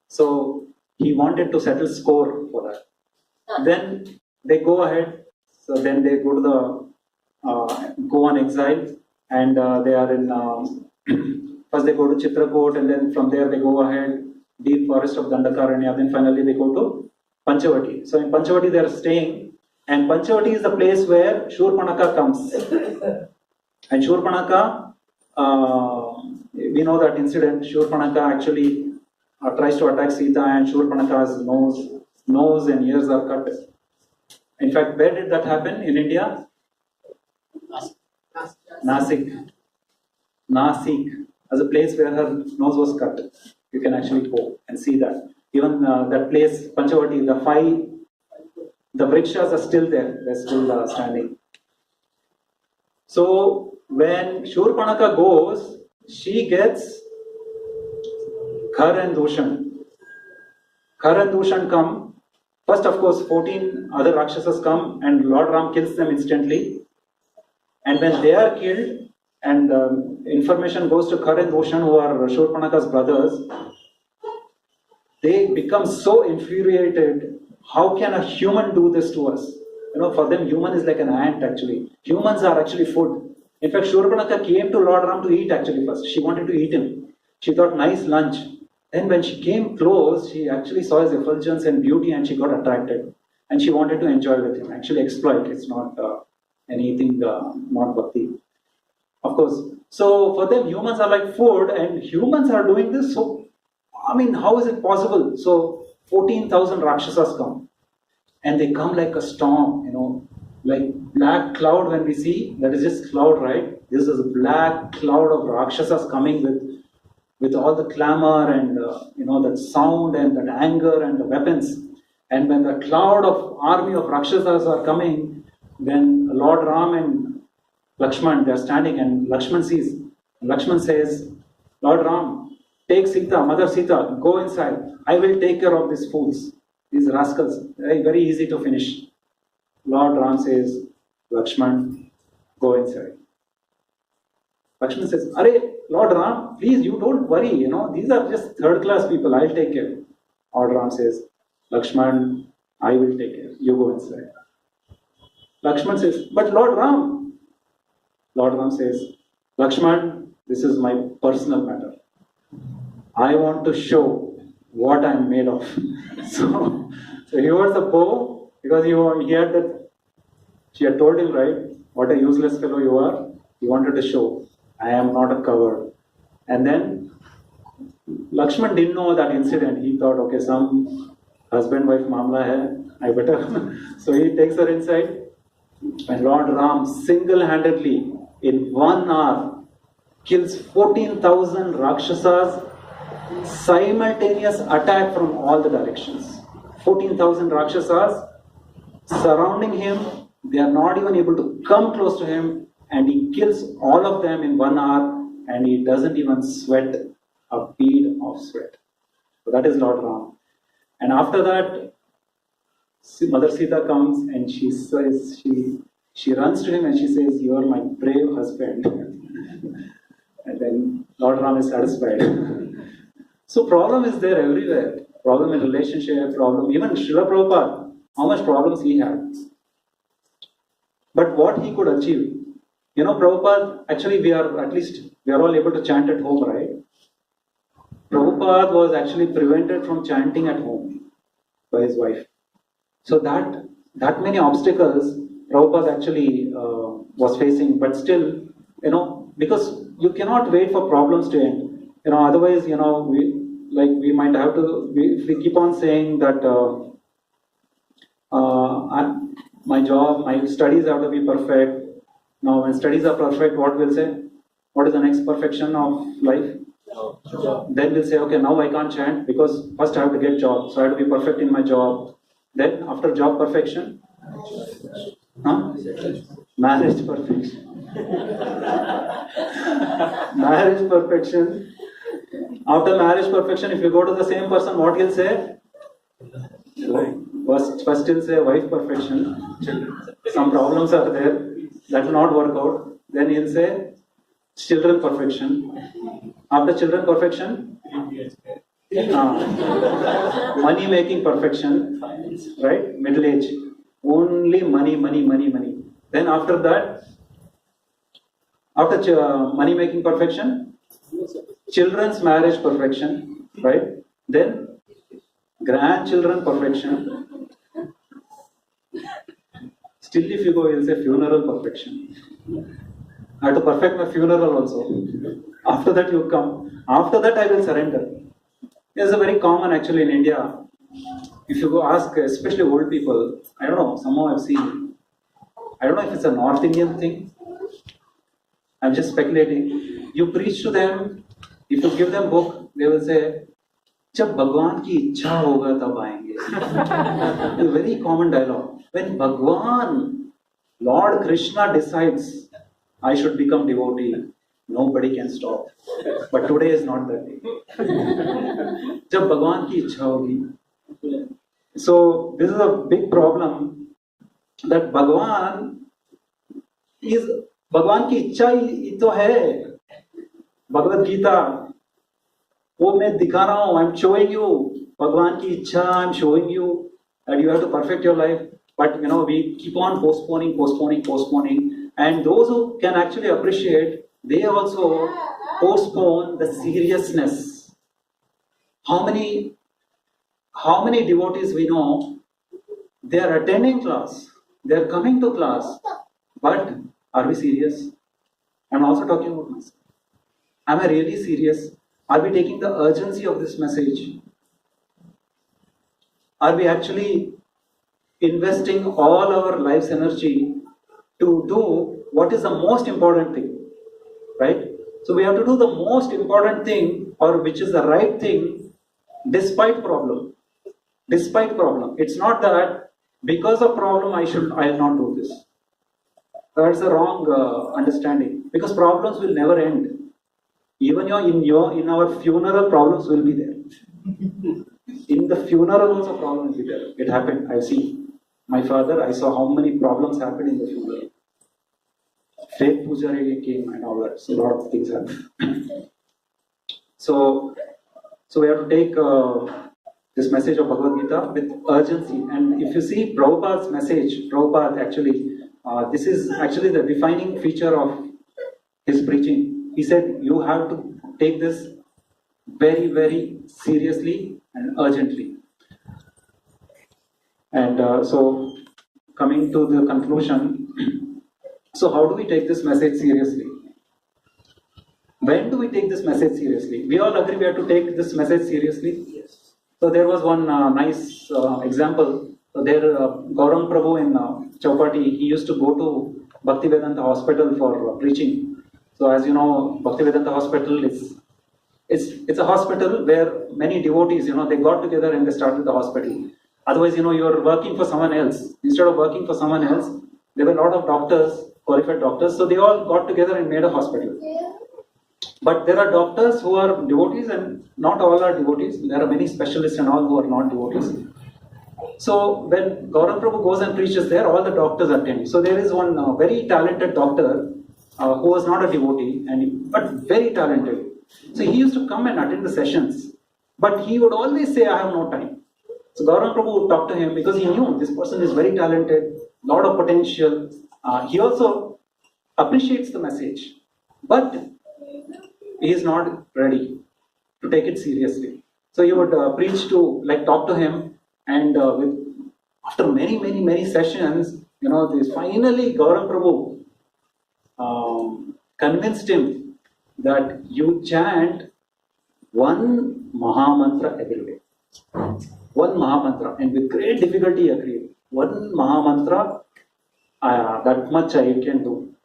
So he wanted to settle score for that. Then they go ahead. So then they go to go on exile. And they are in... first they go to Chitrakoot. And then from there they go ahead. Deep forest of Dandakaranya. Then finally they go to Panchavati. So in Panchavati they are staying, and Panchavati is the place where Shurpanaka comes. And Shurpanaka, we know that incident. Shurpanaka actually tries to attack Sita, and Shurpanaka's nose and ears are cut. In fact, where did that happen in India? Nasik. As a place where her nose was cut. You can actually go and see that. Even that place, Panchavati, the vrikshas are still there. They're still standing. So when Shurpanaka goes, she gets Khar and Dushan. Khar and Dushan come. First, of course, 14 other Rakshasas come and Lord Ram kills them instantly. And when they are killed, and information goes to Khar and Dushan, who are Shurpanaka's brothers, they become so infuriated. How can a human do this to us? You know, for them, human is like an ant actually. Humans are actually food. In fact, Shurpanaka came to Lord Ram to eat actually first. She wanted to eat him. She thought, nice lunch. Then when she came close, she actually saw his effulgence and beauty and she got attracted. And she wanted to enjoy with him, actually exploit. It's not anything, not bhakti. Of course. So for them, humans are like food and humans are doing this. So, I mean, how is it possible? So 14,000 Rakshasas come. And they come like a storm, you know, like black cloud when we see, that is just cloud, right? This is a black cloud of Rakshasas coming with all the clamor and, you know, that sound and that anger and the weapons. And when the cloud of army of Rakshasas are coming, then Lord Ram and Lakshman, they are standing and Lakshman sees. Lakshman says, Lord Ram, take Sita, Mother Sita, go inside. I will take care of these fools, these rascals. Very easy to finish. Lord Ram says, Lakshman, go inside. Lakshman says, Arey, Lord Ram, please, you don't worry, you know, these are just third-class people, I'll take care. Lord Ram says, Lakshman, I will take care. You go inside. Lakshman says, but Lord Ram. Lord Ram says, Lakshman, this is my personal matter. I want to show what I'm made of. So he was the bow because he had that, she had told him, right, what a useless fellow you are. He wanted to show, I am not a coward. And then Lakshman didn't know that incident. He thought, okay, some husband-wife mamla hai, I better. So he takes her inside. And Lord Ram single-handedly, in 1 hour, kills 14,000 Rakshasas, simultaneous attack from all the directions. 14,000 Rakshasas surrounding him, they are not even able to come close to him, and he kills all of them in 1 hour, and he doesn't even sweat a bead of sweat. So that is Lord Ram. And after that, Mother Sita comes and she says, she runs to him and she says, you are my brave husband. And then Lord Ram is satisfied. So problem is there everywhere. Problem in relationship, problem, even Srila Prabhupada, how much problems he had. But what he could achieve. You know, Prabhupada, actually we are all able to chant at home, right? Prabhupada was actually prevented from chanting at home by his wife. So that many obstacles Prabhupada actually was facing, but still, you know, because you cannot wait for problems to end. You know, otherwise, you know, like we might have to, if we keep on saying that my job, my studies have to be perfect. Now when studies are perfect, what we'll say? What is the next perfection of life? Then we'll say, okay, now I can't chant because first I have to get job, so I have to be perfect in my job. Then after job perfection, marriage perfection. Marriage perfection. After marriage perfection, if you go to the same person, what he'll say? First he'll say wife perfection. Some problems are there. That will not work out. Then he'll say children perfection. After children perfection, money making perfection, right? Middle age. Only money. Then after that, after money making perfection, children's marriage perfection, right? Then grandchildren perfection. Still if you go, you'll say funeral perfection. I have to perfect my funeral also. After that you come. After that I will surrender. This is a very common actually in India. If you go ask, especially old people, I don't know, somehow I've seen. I don't know if it's a North Indian thing. I'm just speculating. You preach to them, if you give them book, they will say, जब भगवान की इच्छा होगा तब आएंगे. A very common dialogue. When Bhagwan, Lord Krishna decides, I should become devotee, nobody can stop. But today is not that day. जब भगवान की इच्छा होगी. So this is a big problem that भगवान की इच्छा ही तो है. भगवद गीता वो मैं दिखा रहा हूँ. I'm showing you भगवान की इच्छा. I'm showing you that you have to perfect your life. But we keep on postponing. And those who can actually appreciate, they also postpone the seriousness. How many devotees we know, they are attending class, they are coming to class, but are we serious? I'm also talking about myself. Am I really serious? Are we taking the urgency of this message? Are we actually investing all our life's energy to do what is the most important thing? Right? So we have to do the most important thing, or which is the right thing, despite problem. It's not that because of problem I'll not do this. That's a wrong understanding. Because problems will never end. Even in our funeral, problems will be there. In the funeral also problems will be there. It happened. I've seen. My father, I saw how many problems happened in the funeral. Fake pujari came and all that. So a lot of things happened. So we have to take this message of Bhagavad Gita with urgency. And if you see Prabhupada's message, Prabhupada actually, this is actually the defining feature of his preaching. He said, you have to take this very, very seriously and urgently. And so, coming to the conclusion, so how do we take this message seriously? When do we take this message seriously? We all agree we have to take this message seriously. Yes. So there was one nice example. So there, Gaurang Prabhu in Chowpatty, he used to go to Bhaktivedanta Hospital for preaching. So as you know, Bhaktivedanta Hospital it's a hospital where many devotees, they got together and they started the hospital. Otherwise, you are working for someone else. Instead of working for someone else, there were a lot of doctors, qualified doctors, so they all got together and made a hospital. But there are doctors who are devotees and not all are devotees. There are many specialists and all who are not devotees. So when Gaurang Prabhu goes and preaches there, all the doctors attend. So there is one very talented doctor who was not a devotee, but very talented. So he used to come and attend the sessions. But he would always say, I have no time. So Gaurang Prabhu would talk to him because he knew this person is very talented, lot of potential. He also appreciates the message. But he is not ready to take it seriously. So he would preach to, talk to him, and after many sessions, finally Gaurang Prabhu convinced him that you chant one Mahamantra every day. One Mahamantra, and with great difficulty agreed. One Mahamantra, that much I can do.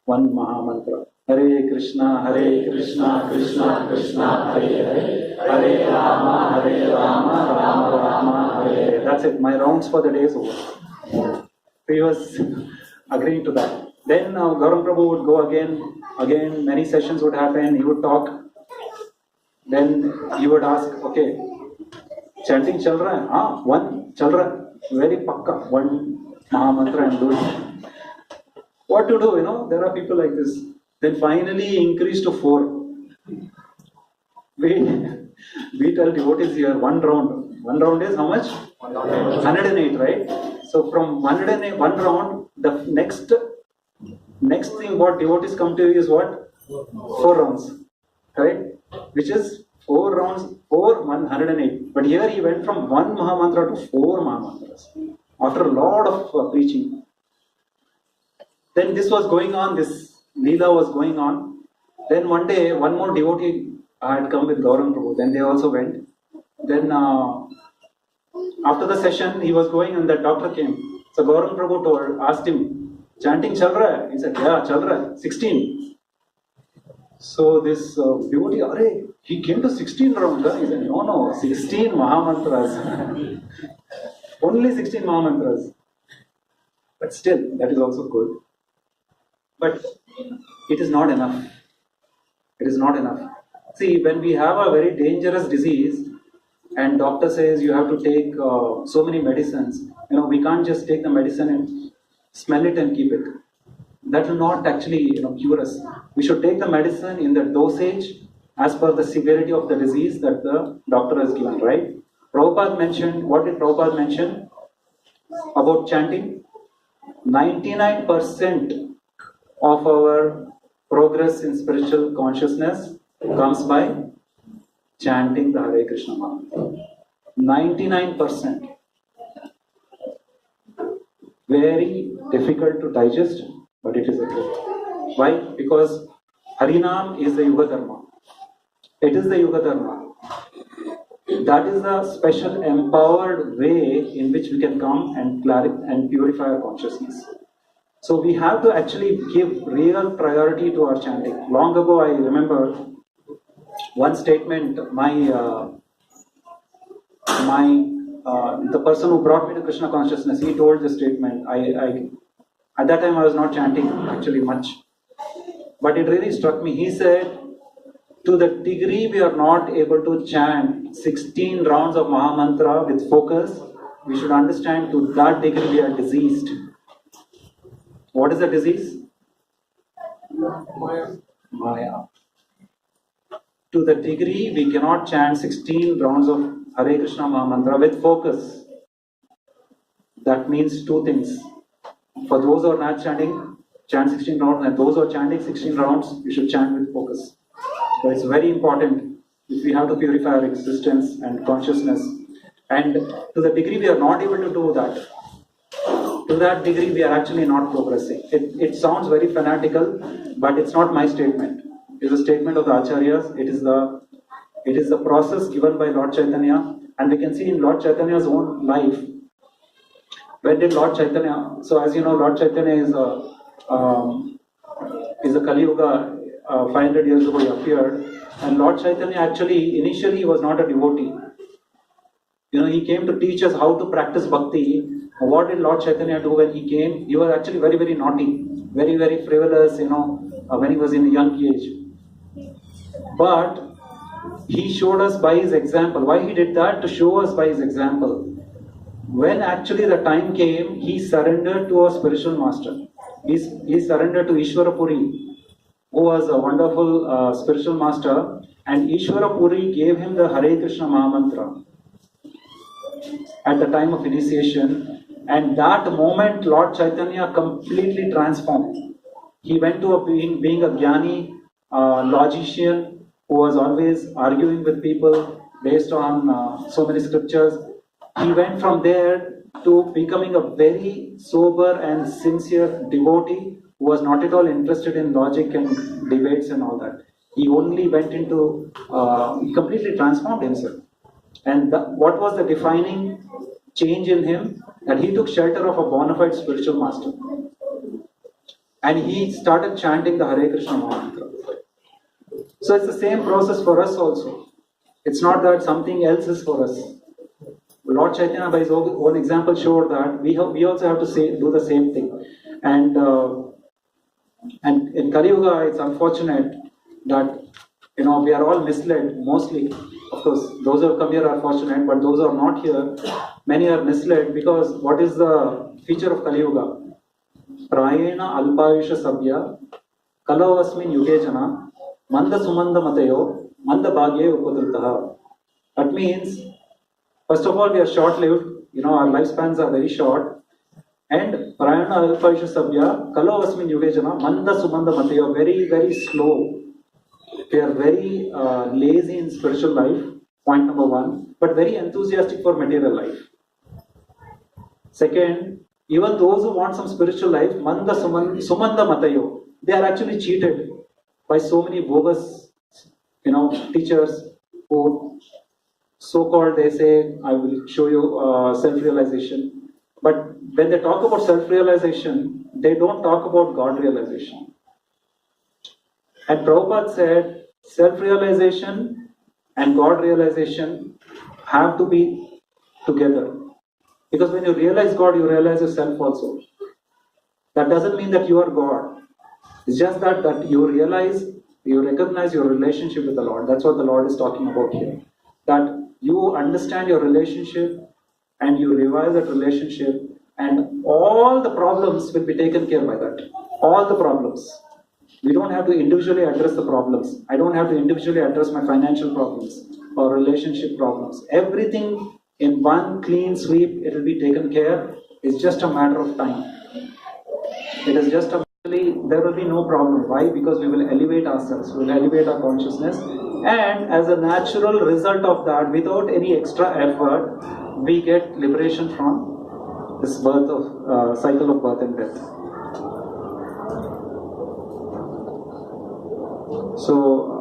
One Mahamantra. Hare Krishna, Krishna Krishna, Hare Hare, Hare Rama, Rama Rama, Hare Hare. That's it. My rounds for the day is over. He was agreeing to that. Then Gauranga Prabhu would go again, many sessions would happen, he would talk. Then he would ask, okay, chanting chal raha hai? Haan, one chal raha hai. Very pakka, one Mahamantra and do it. What to do, there are people like this. Then finally he increased to 4. We tell devotees here, one round is how much? 108, right? So from 108, one round, the next thing what devotees come to is what? 4 rounds, correct? Which is 4 rounds, 108. But here he went from 1 Mahamantra to 4 Mahamantras after a lot of preaching. Then this was going on, this Leela was going on. Then one day, one more devotee had come with Gauranga Prabhu. Then they also went. Then after the session, he was going and the doctor came. So Gauranga Prabhu asked him, chanting chal raha hai? He said, yeah, chal raha hai. 16. So this devotee, he came to 16 rounds. He said, no, 16 Mahamantras. Only 16 Mahamantras. But still, that is also good. But it is not enough. It is not enough. See, when we have a very dangerous disease and doctor says you have to take so many medicines, we can't just take the medicine and smell it and keep it. That will not actually cure us. We should take the medicine in the dosage as per the severity of the disease that the doctor has given, right? Prabhupada mentioned, what did Prabhupada mention about chanting? 99% of our progress in spiritual consciousness comes by chanting the Hare Krishna mantra. 99%. Very difficult to digest, but it is a truth. Why? Because Harinam is the Yuga Dharma. It is the Yuga Dharma. That is the special empowered way in which we can come and clarify and purify our consciousness. So we have to actually give real priority to our chanting. Long ago, I remember one statement. The person who brought me to Krishna consciousness, he told the statement. At that time I was not chanting actually much, but it really struck me. He said, to the degree we are not able to chant 16 rounds of Mahamantra with focus, we should understand to that degree we are diseased. What is the disease? Maya. To the degree we cannot chant 16 rounds of Hare Krishna Mahamantra with focus, that means 2 things. For those who are not chanting, chant 16 rounds, and those who are chanting 16 rounds, you should chant with focus. So it's very important if we have to purify our existence and consciousness. And to the degree we are not able to do that, to that degree we are actually not progressing. It sounds very fanatical, but it's not my statement. It's a statement of the Acharyas. It is the process given by Lord Chaitanya, and we can see in Lord Chaitanya's own life. When did Lord Chaitanya? So as you know, Lord Chaitanya is a Kali Yuga. 500 years ago he appeared, and Lord Chaitanya actually initially was not a devotee. He came to teach us how to practice bhakti. What did Lord Chaitanya do when he came? He was actually very, very naughty, very, very frivolous, when he was in a young age. But he showed us by his example. Why he did that? To show us by his example. When actually the time came, he surrendered to a spiritual master. He surrendered to Ishvara Puri, who was a wonderful spiritual master, and Ishvara Puri gave him the Hare Krishna Mahamantra at the time of initiation, and that moment Lord Chaitanya completely transformed. He went to being a jnani, logician, who was always arguing with people based on so many scriptures. He went from there to becoming a very sober and sincere devotee who was not at all interested in logic and debates and all that. He only went into, he completely transformed himself. And what was the defining change in him? That he took shelter of a bona fide spiritual master. And he started chanting the Hare Krishna mantra. So it's the same process for us also. It's not that something else is for us. Lord Chaitanya, by his own example, showed that we also have to do the same thing. And in Kali Yuga, it's unfortunate that we are all misled mostly. Of course, those who have come here are fortunate, but those who are not here, many are misled because what is the feature of Kali Yuga? Prayena alpayusha sabya kalavasmin yugejana manda sumanda matayo manda bhagye upodritaha. That means, first of all, we are short-lived. Our lifespans are very short. And prayana alpayusha sabya kalavasmin yugejana manda sumanda matayo, very, very slow. We are very lazy in spiritual life, point number one, but very enthusiastic for material life. Second, even those who want some spiritual life, manda sumanda matayo, they are actually cheated by so many bogus, teachers who so-called, they say, I will show you self-realization. But when they talk about self-realization, they don't talk about God realization. And Prabhupada said, self-realization and God realization have to be together. Because when you realize God, you realize yourself also. That doesn't mean that you are God. It's just that you recognize your relationship with the Lord. That's what the Lord is talking about here. That you understand your relationship and you revise that relationship, and all the problems will be taken care by that. All the problems. We don't have to individually address the problems. I don't have to individually address my financial problems or relationship problems. Everything in one clean sweep, it will be taken care. It's just a matter of time. It is just there will be no problem. Why? Because we will elevate ourselves, we will elevate our consciousness, and as a natural result of that, without any extra effort, we get liberation from this cycle of birth and death. So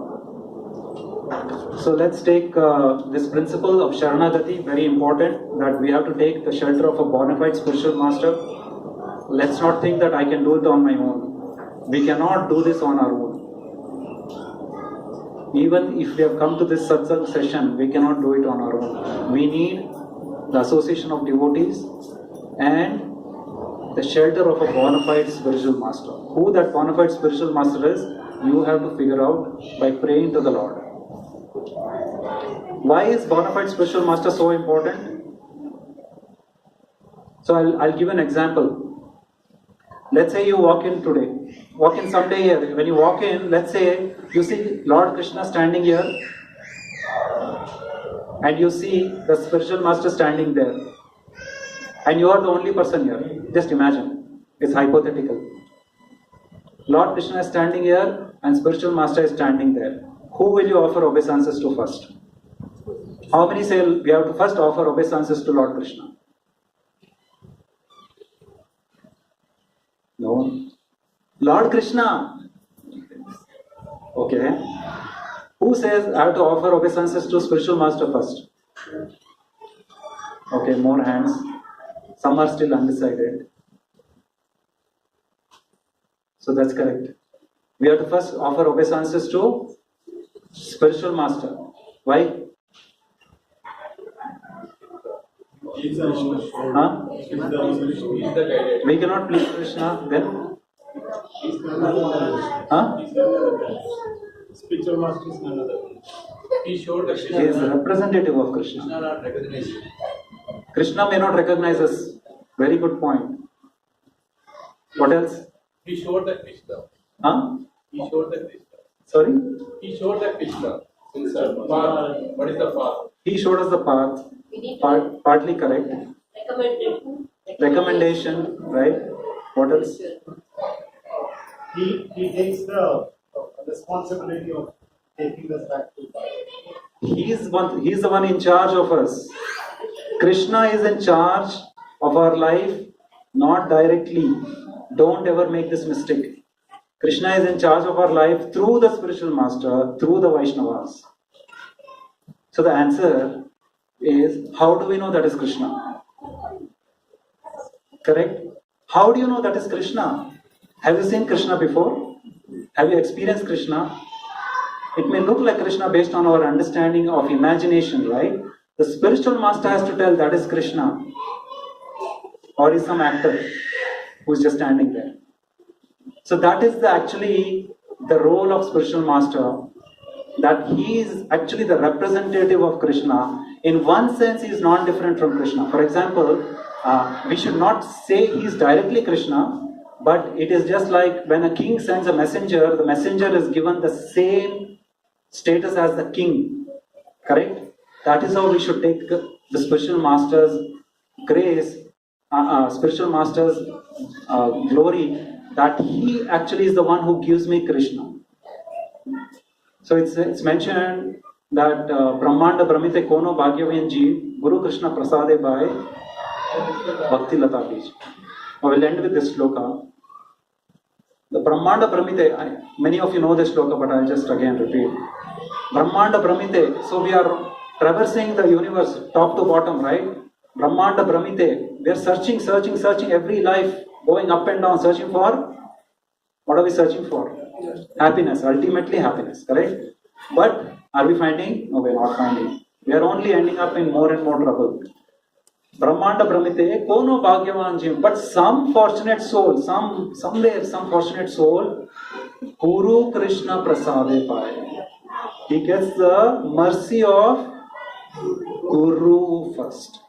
let's take this principle of Sharanagati, very important, that we have to take the shelter of a bona fide spiritual master. Let's not think that I can do it on my own. We cannot do this on our own. Even if we have come to this satsang session, we cannot do it on our own. We need the association of devotees and the shelter of a bona fide spiritual master. Who that bona fide spiritual master is, you have to figure out by praying to the Lord. Why is bona fide spiritual master so important? So I'll give an example. Let's say you walk in someday here. When you walk in, let's say you see Lord Krishna standing here and you see the spiritual master standing there. And you are the only person here. Just imagine. It's hypothetical. Lord Krishna is standing here and spiritual master is standing there. Who will you offer obeisances to first? How many say we have to first offer obeisances to Lord Krishna? No. Lord Krishna. Okay. Who says I have to offer obeisances to spiritual master first? Okay, more hands. Some are still undecided. So that's correct. We have to first offer obeisances to spiritual master. Why? Huh? We cannot please Krishna, then? Huh? Spiritual master is none other. He showed that He is a representative of Krishna. Krishna not recognized. Krishna may not recognize us. Very good point. What else? He showed that Krishna. Huh? He showed that Krishna. Sorry? He showed that Krishna. What is the path? He showed us the path. We need to Partly correct. Recommendation, right? What else? He takes the responsibility of taking us back to God. He's the one in charge of us. Krishna is in charge of our life, not directly. Don't ever make this mistake. Krishna is in charge of our life through the spiritual master, through the Vaishnavas. So the answer is, how do we know that is Krishna? Correct? How do you know that is Krishna? Have you seen Krishna before? Have you experienced Krishna? It may look like Krishna based on our understanding of imagination, right? The spiritual master has to tell that is Krishna. Or is some actor who's just standing there. So that is actually the role of spiritual master, that he is actually the representative of Krishna. In one sense, he is not different from Krishna. For example, we should not say he is directly Krishna, but it is just like when a king sends a messenger, the messenger is given the same status as the king. Correct? That is how we should take the spiritual master's grace, spiritual master's glory, that he actually is the one who gives me Krishna. So it's mentioned that Brahmanda Brahmite Kono Bhagyavan Jeev Guru Krishna Prasade Bhai Bhakti Lata Bij. I will end with this sloka. The Brahmanda Brahmite, many of you know this sloka, but I'll just again repeat. Brahmanda Brahmite, so we are traversing the universe top to bottom, right? Brahmanda Brahmite, we are searching every life, going up and down, searching for, what are we searching for? Happiness, ultimately happiness, correct? But are we finding? No, we are not finding. We are only ending up in more and more trouble. Brahmanda Brahmite, Kono Bhagyavan Jeev, but some fortunate soul, some fortunate soul, Guru Krishna Prasade Pai. He gets the mercy of Guru first.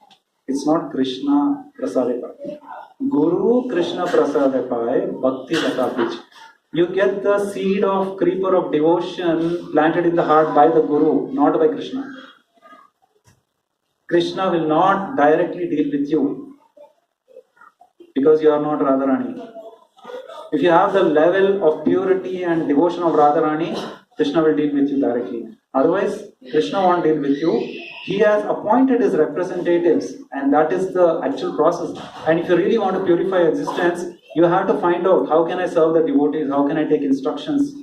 It's not Krishna Prasade Pai. Guru Krishna Prasade Pai, Bhakti Lata Bij. You get the seed of creeper of devotion planted in the heart by the Guru, not by Krishna. Krishna will not directly deal with you because you are not Radharani. If you have the level of purity and devotion of Radharani, Krishna will deal with you directly. Otherwise, Krishna won't deal with you. He has appointed his representatives, and that is the actual process. And if you really want to purify existence, you have to find out, how can I serve the devotees, how can I take instructions.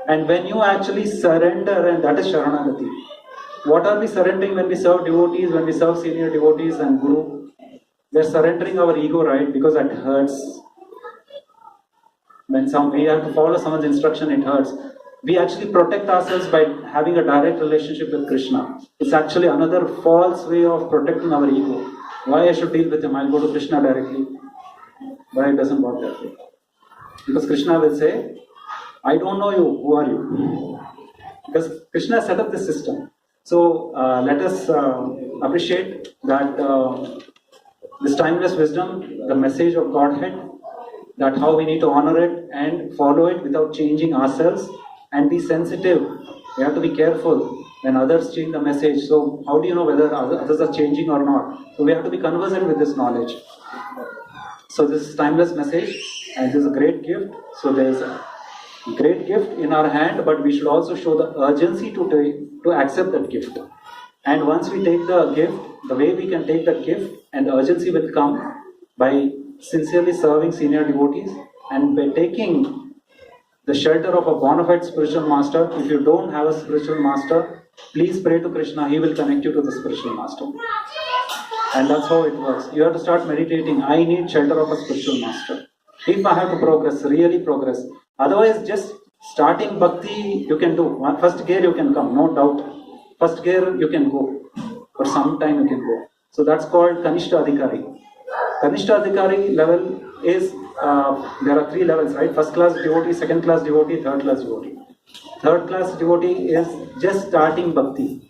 And when you actually surrender, and that is Sharanagati. What are we surrendering when we serve devotees, when we serve senior devotees and Guru? We are surrendering our ego, right? Because that hurts. When we have to follow someone's instruction, it hurts. We actually protect ourselves by having a direct relationship with Krishna. It's actually another false way of protecting our ego. Why I should deal with him? I'll go to Krishna directly. Why it doesn't work that way? Because Krishna will say, I don't know you, who are you? Because Krishna set up this system. So let us appreciate that this timeless wisdom, the message of Godhead, that how we need to honor it and follow it without changing ourselves, and be sensitive. We have to be careful when others change the message. So how do you know whether others are changing or not? So we have to be conversant with this knowledge. So this is timeless message, and this is a great gift. So there is a great gift in our hand, but we should also show the urgency to accept that gift. And once we take the gift, the way we can take that gift, and the urgency will come by sincerely serving senior devotees, and by taking the shelter of a bona fide spiritual master. If you don't have a spiritual master, please pray to Krishna. He will connect you to the spiritual master. And that's how it works. You have to start meditating. I need shelter of a spiritual master. If I have to progress, really progress. Otherwise, just starting bhakti, you can do. First gear you can come, no doubt. First gear you can go. For some time you can go. So that's called Kanishta Adhikari. Kanishta Adhikari level is, there are 3 levels, right? First class devotee, second class devotee, third class devotee. Third class devotee is just starting bhakti.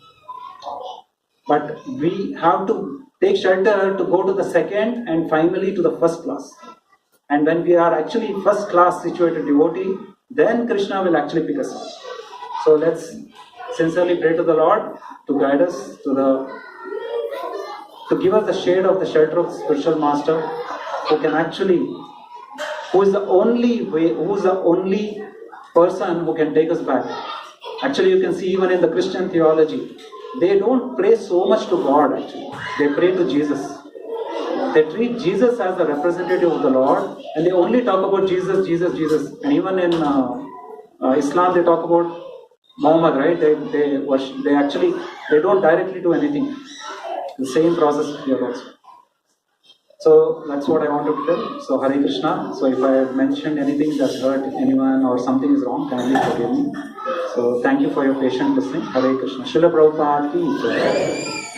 But we have to take shelter to go to the second and finally to the first class. And when we are actually first class situated devotee, then Krishna will actually pick us up. So let's sincerely pray to the Lord to guide us to give us the shade of the shelter of the spiritual master, who is the only person who can take us back. Actually, you can see even in the Christian theology, they don't pray so much to God actually. They pray to Jesus. they treat Jesus as the representative of the Lord, and they only talk about Jesus, Jesus, Jesus. And even in Islam, they talk about Muhammad, right? They actually don't directly do anything. The same process here also. So that's what I wanted to tell. So Hare Krishna. So if I have mentioned anything that hurt anyone or something is wrong, kindly forgive me. So thank you for your patient listening. Hare Krishna. Srila Prabhupada ki jai.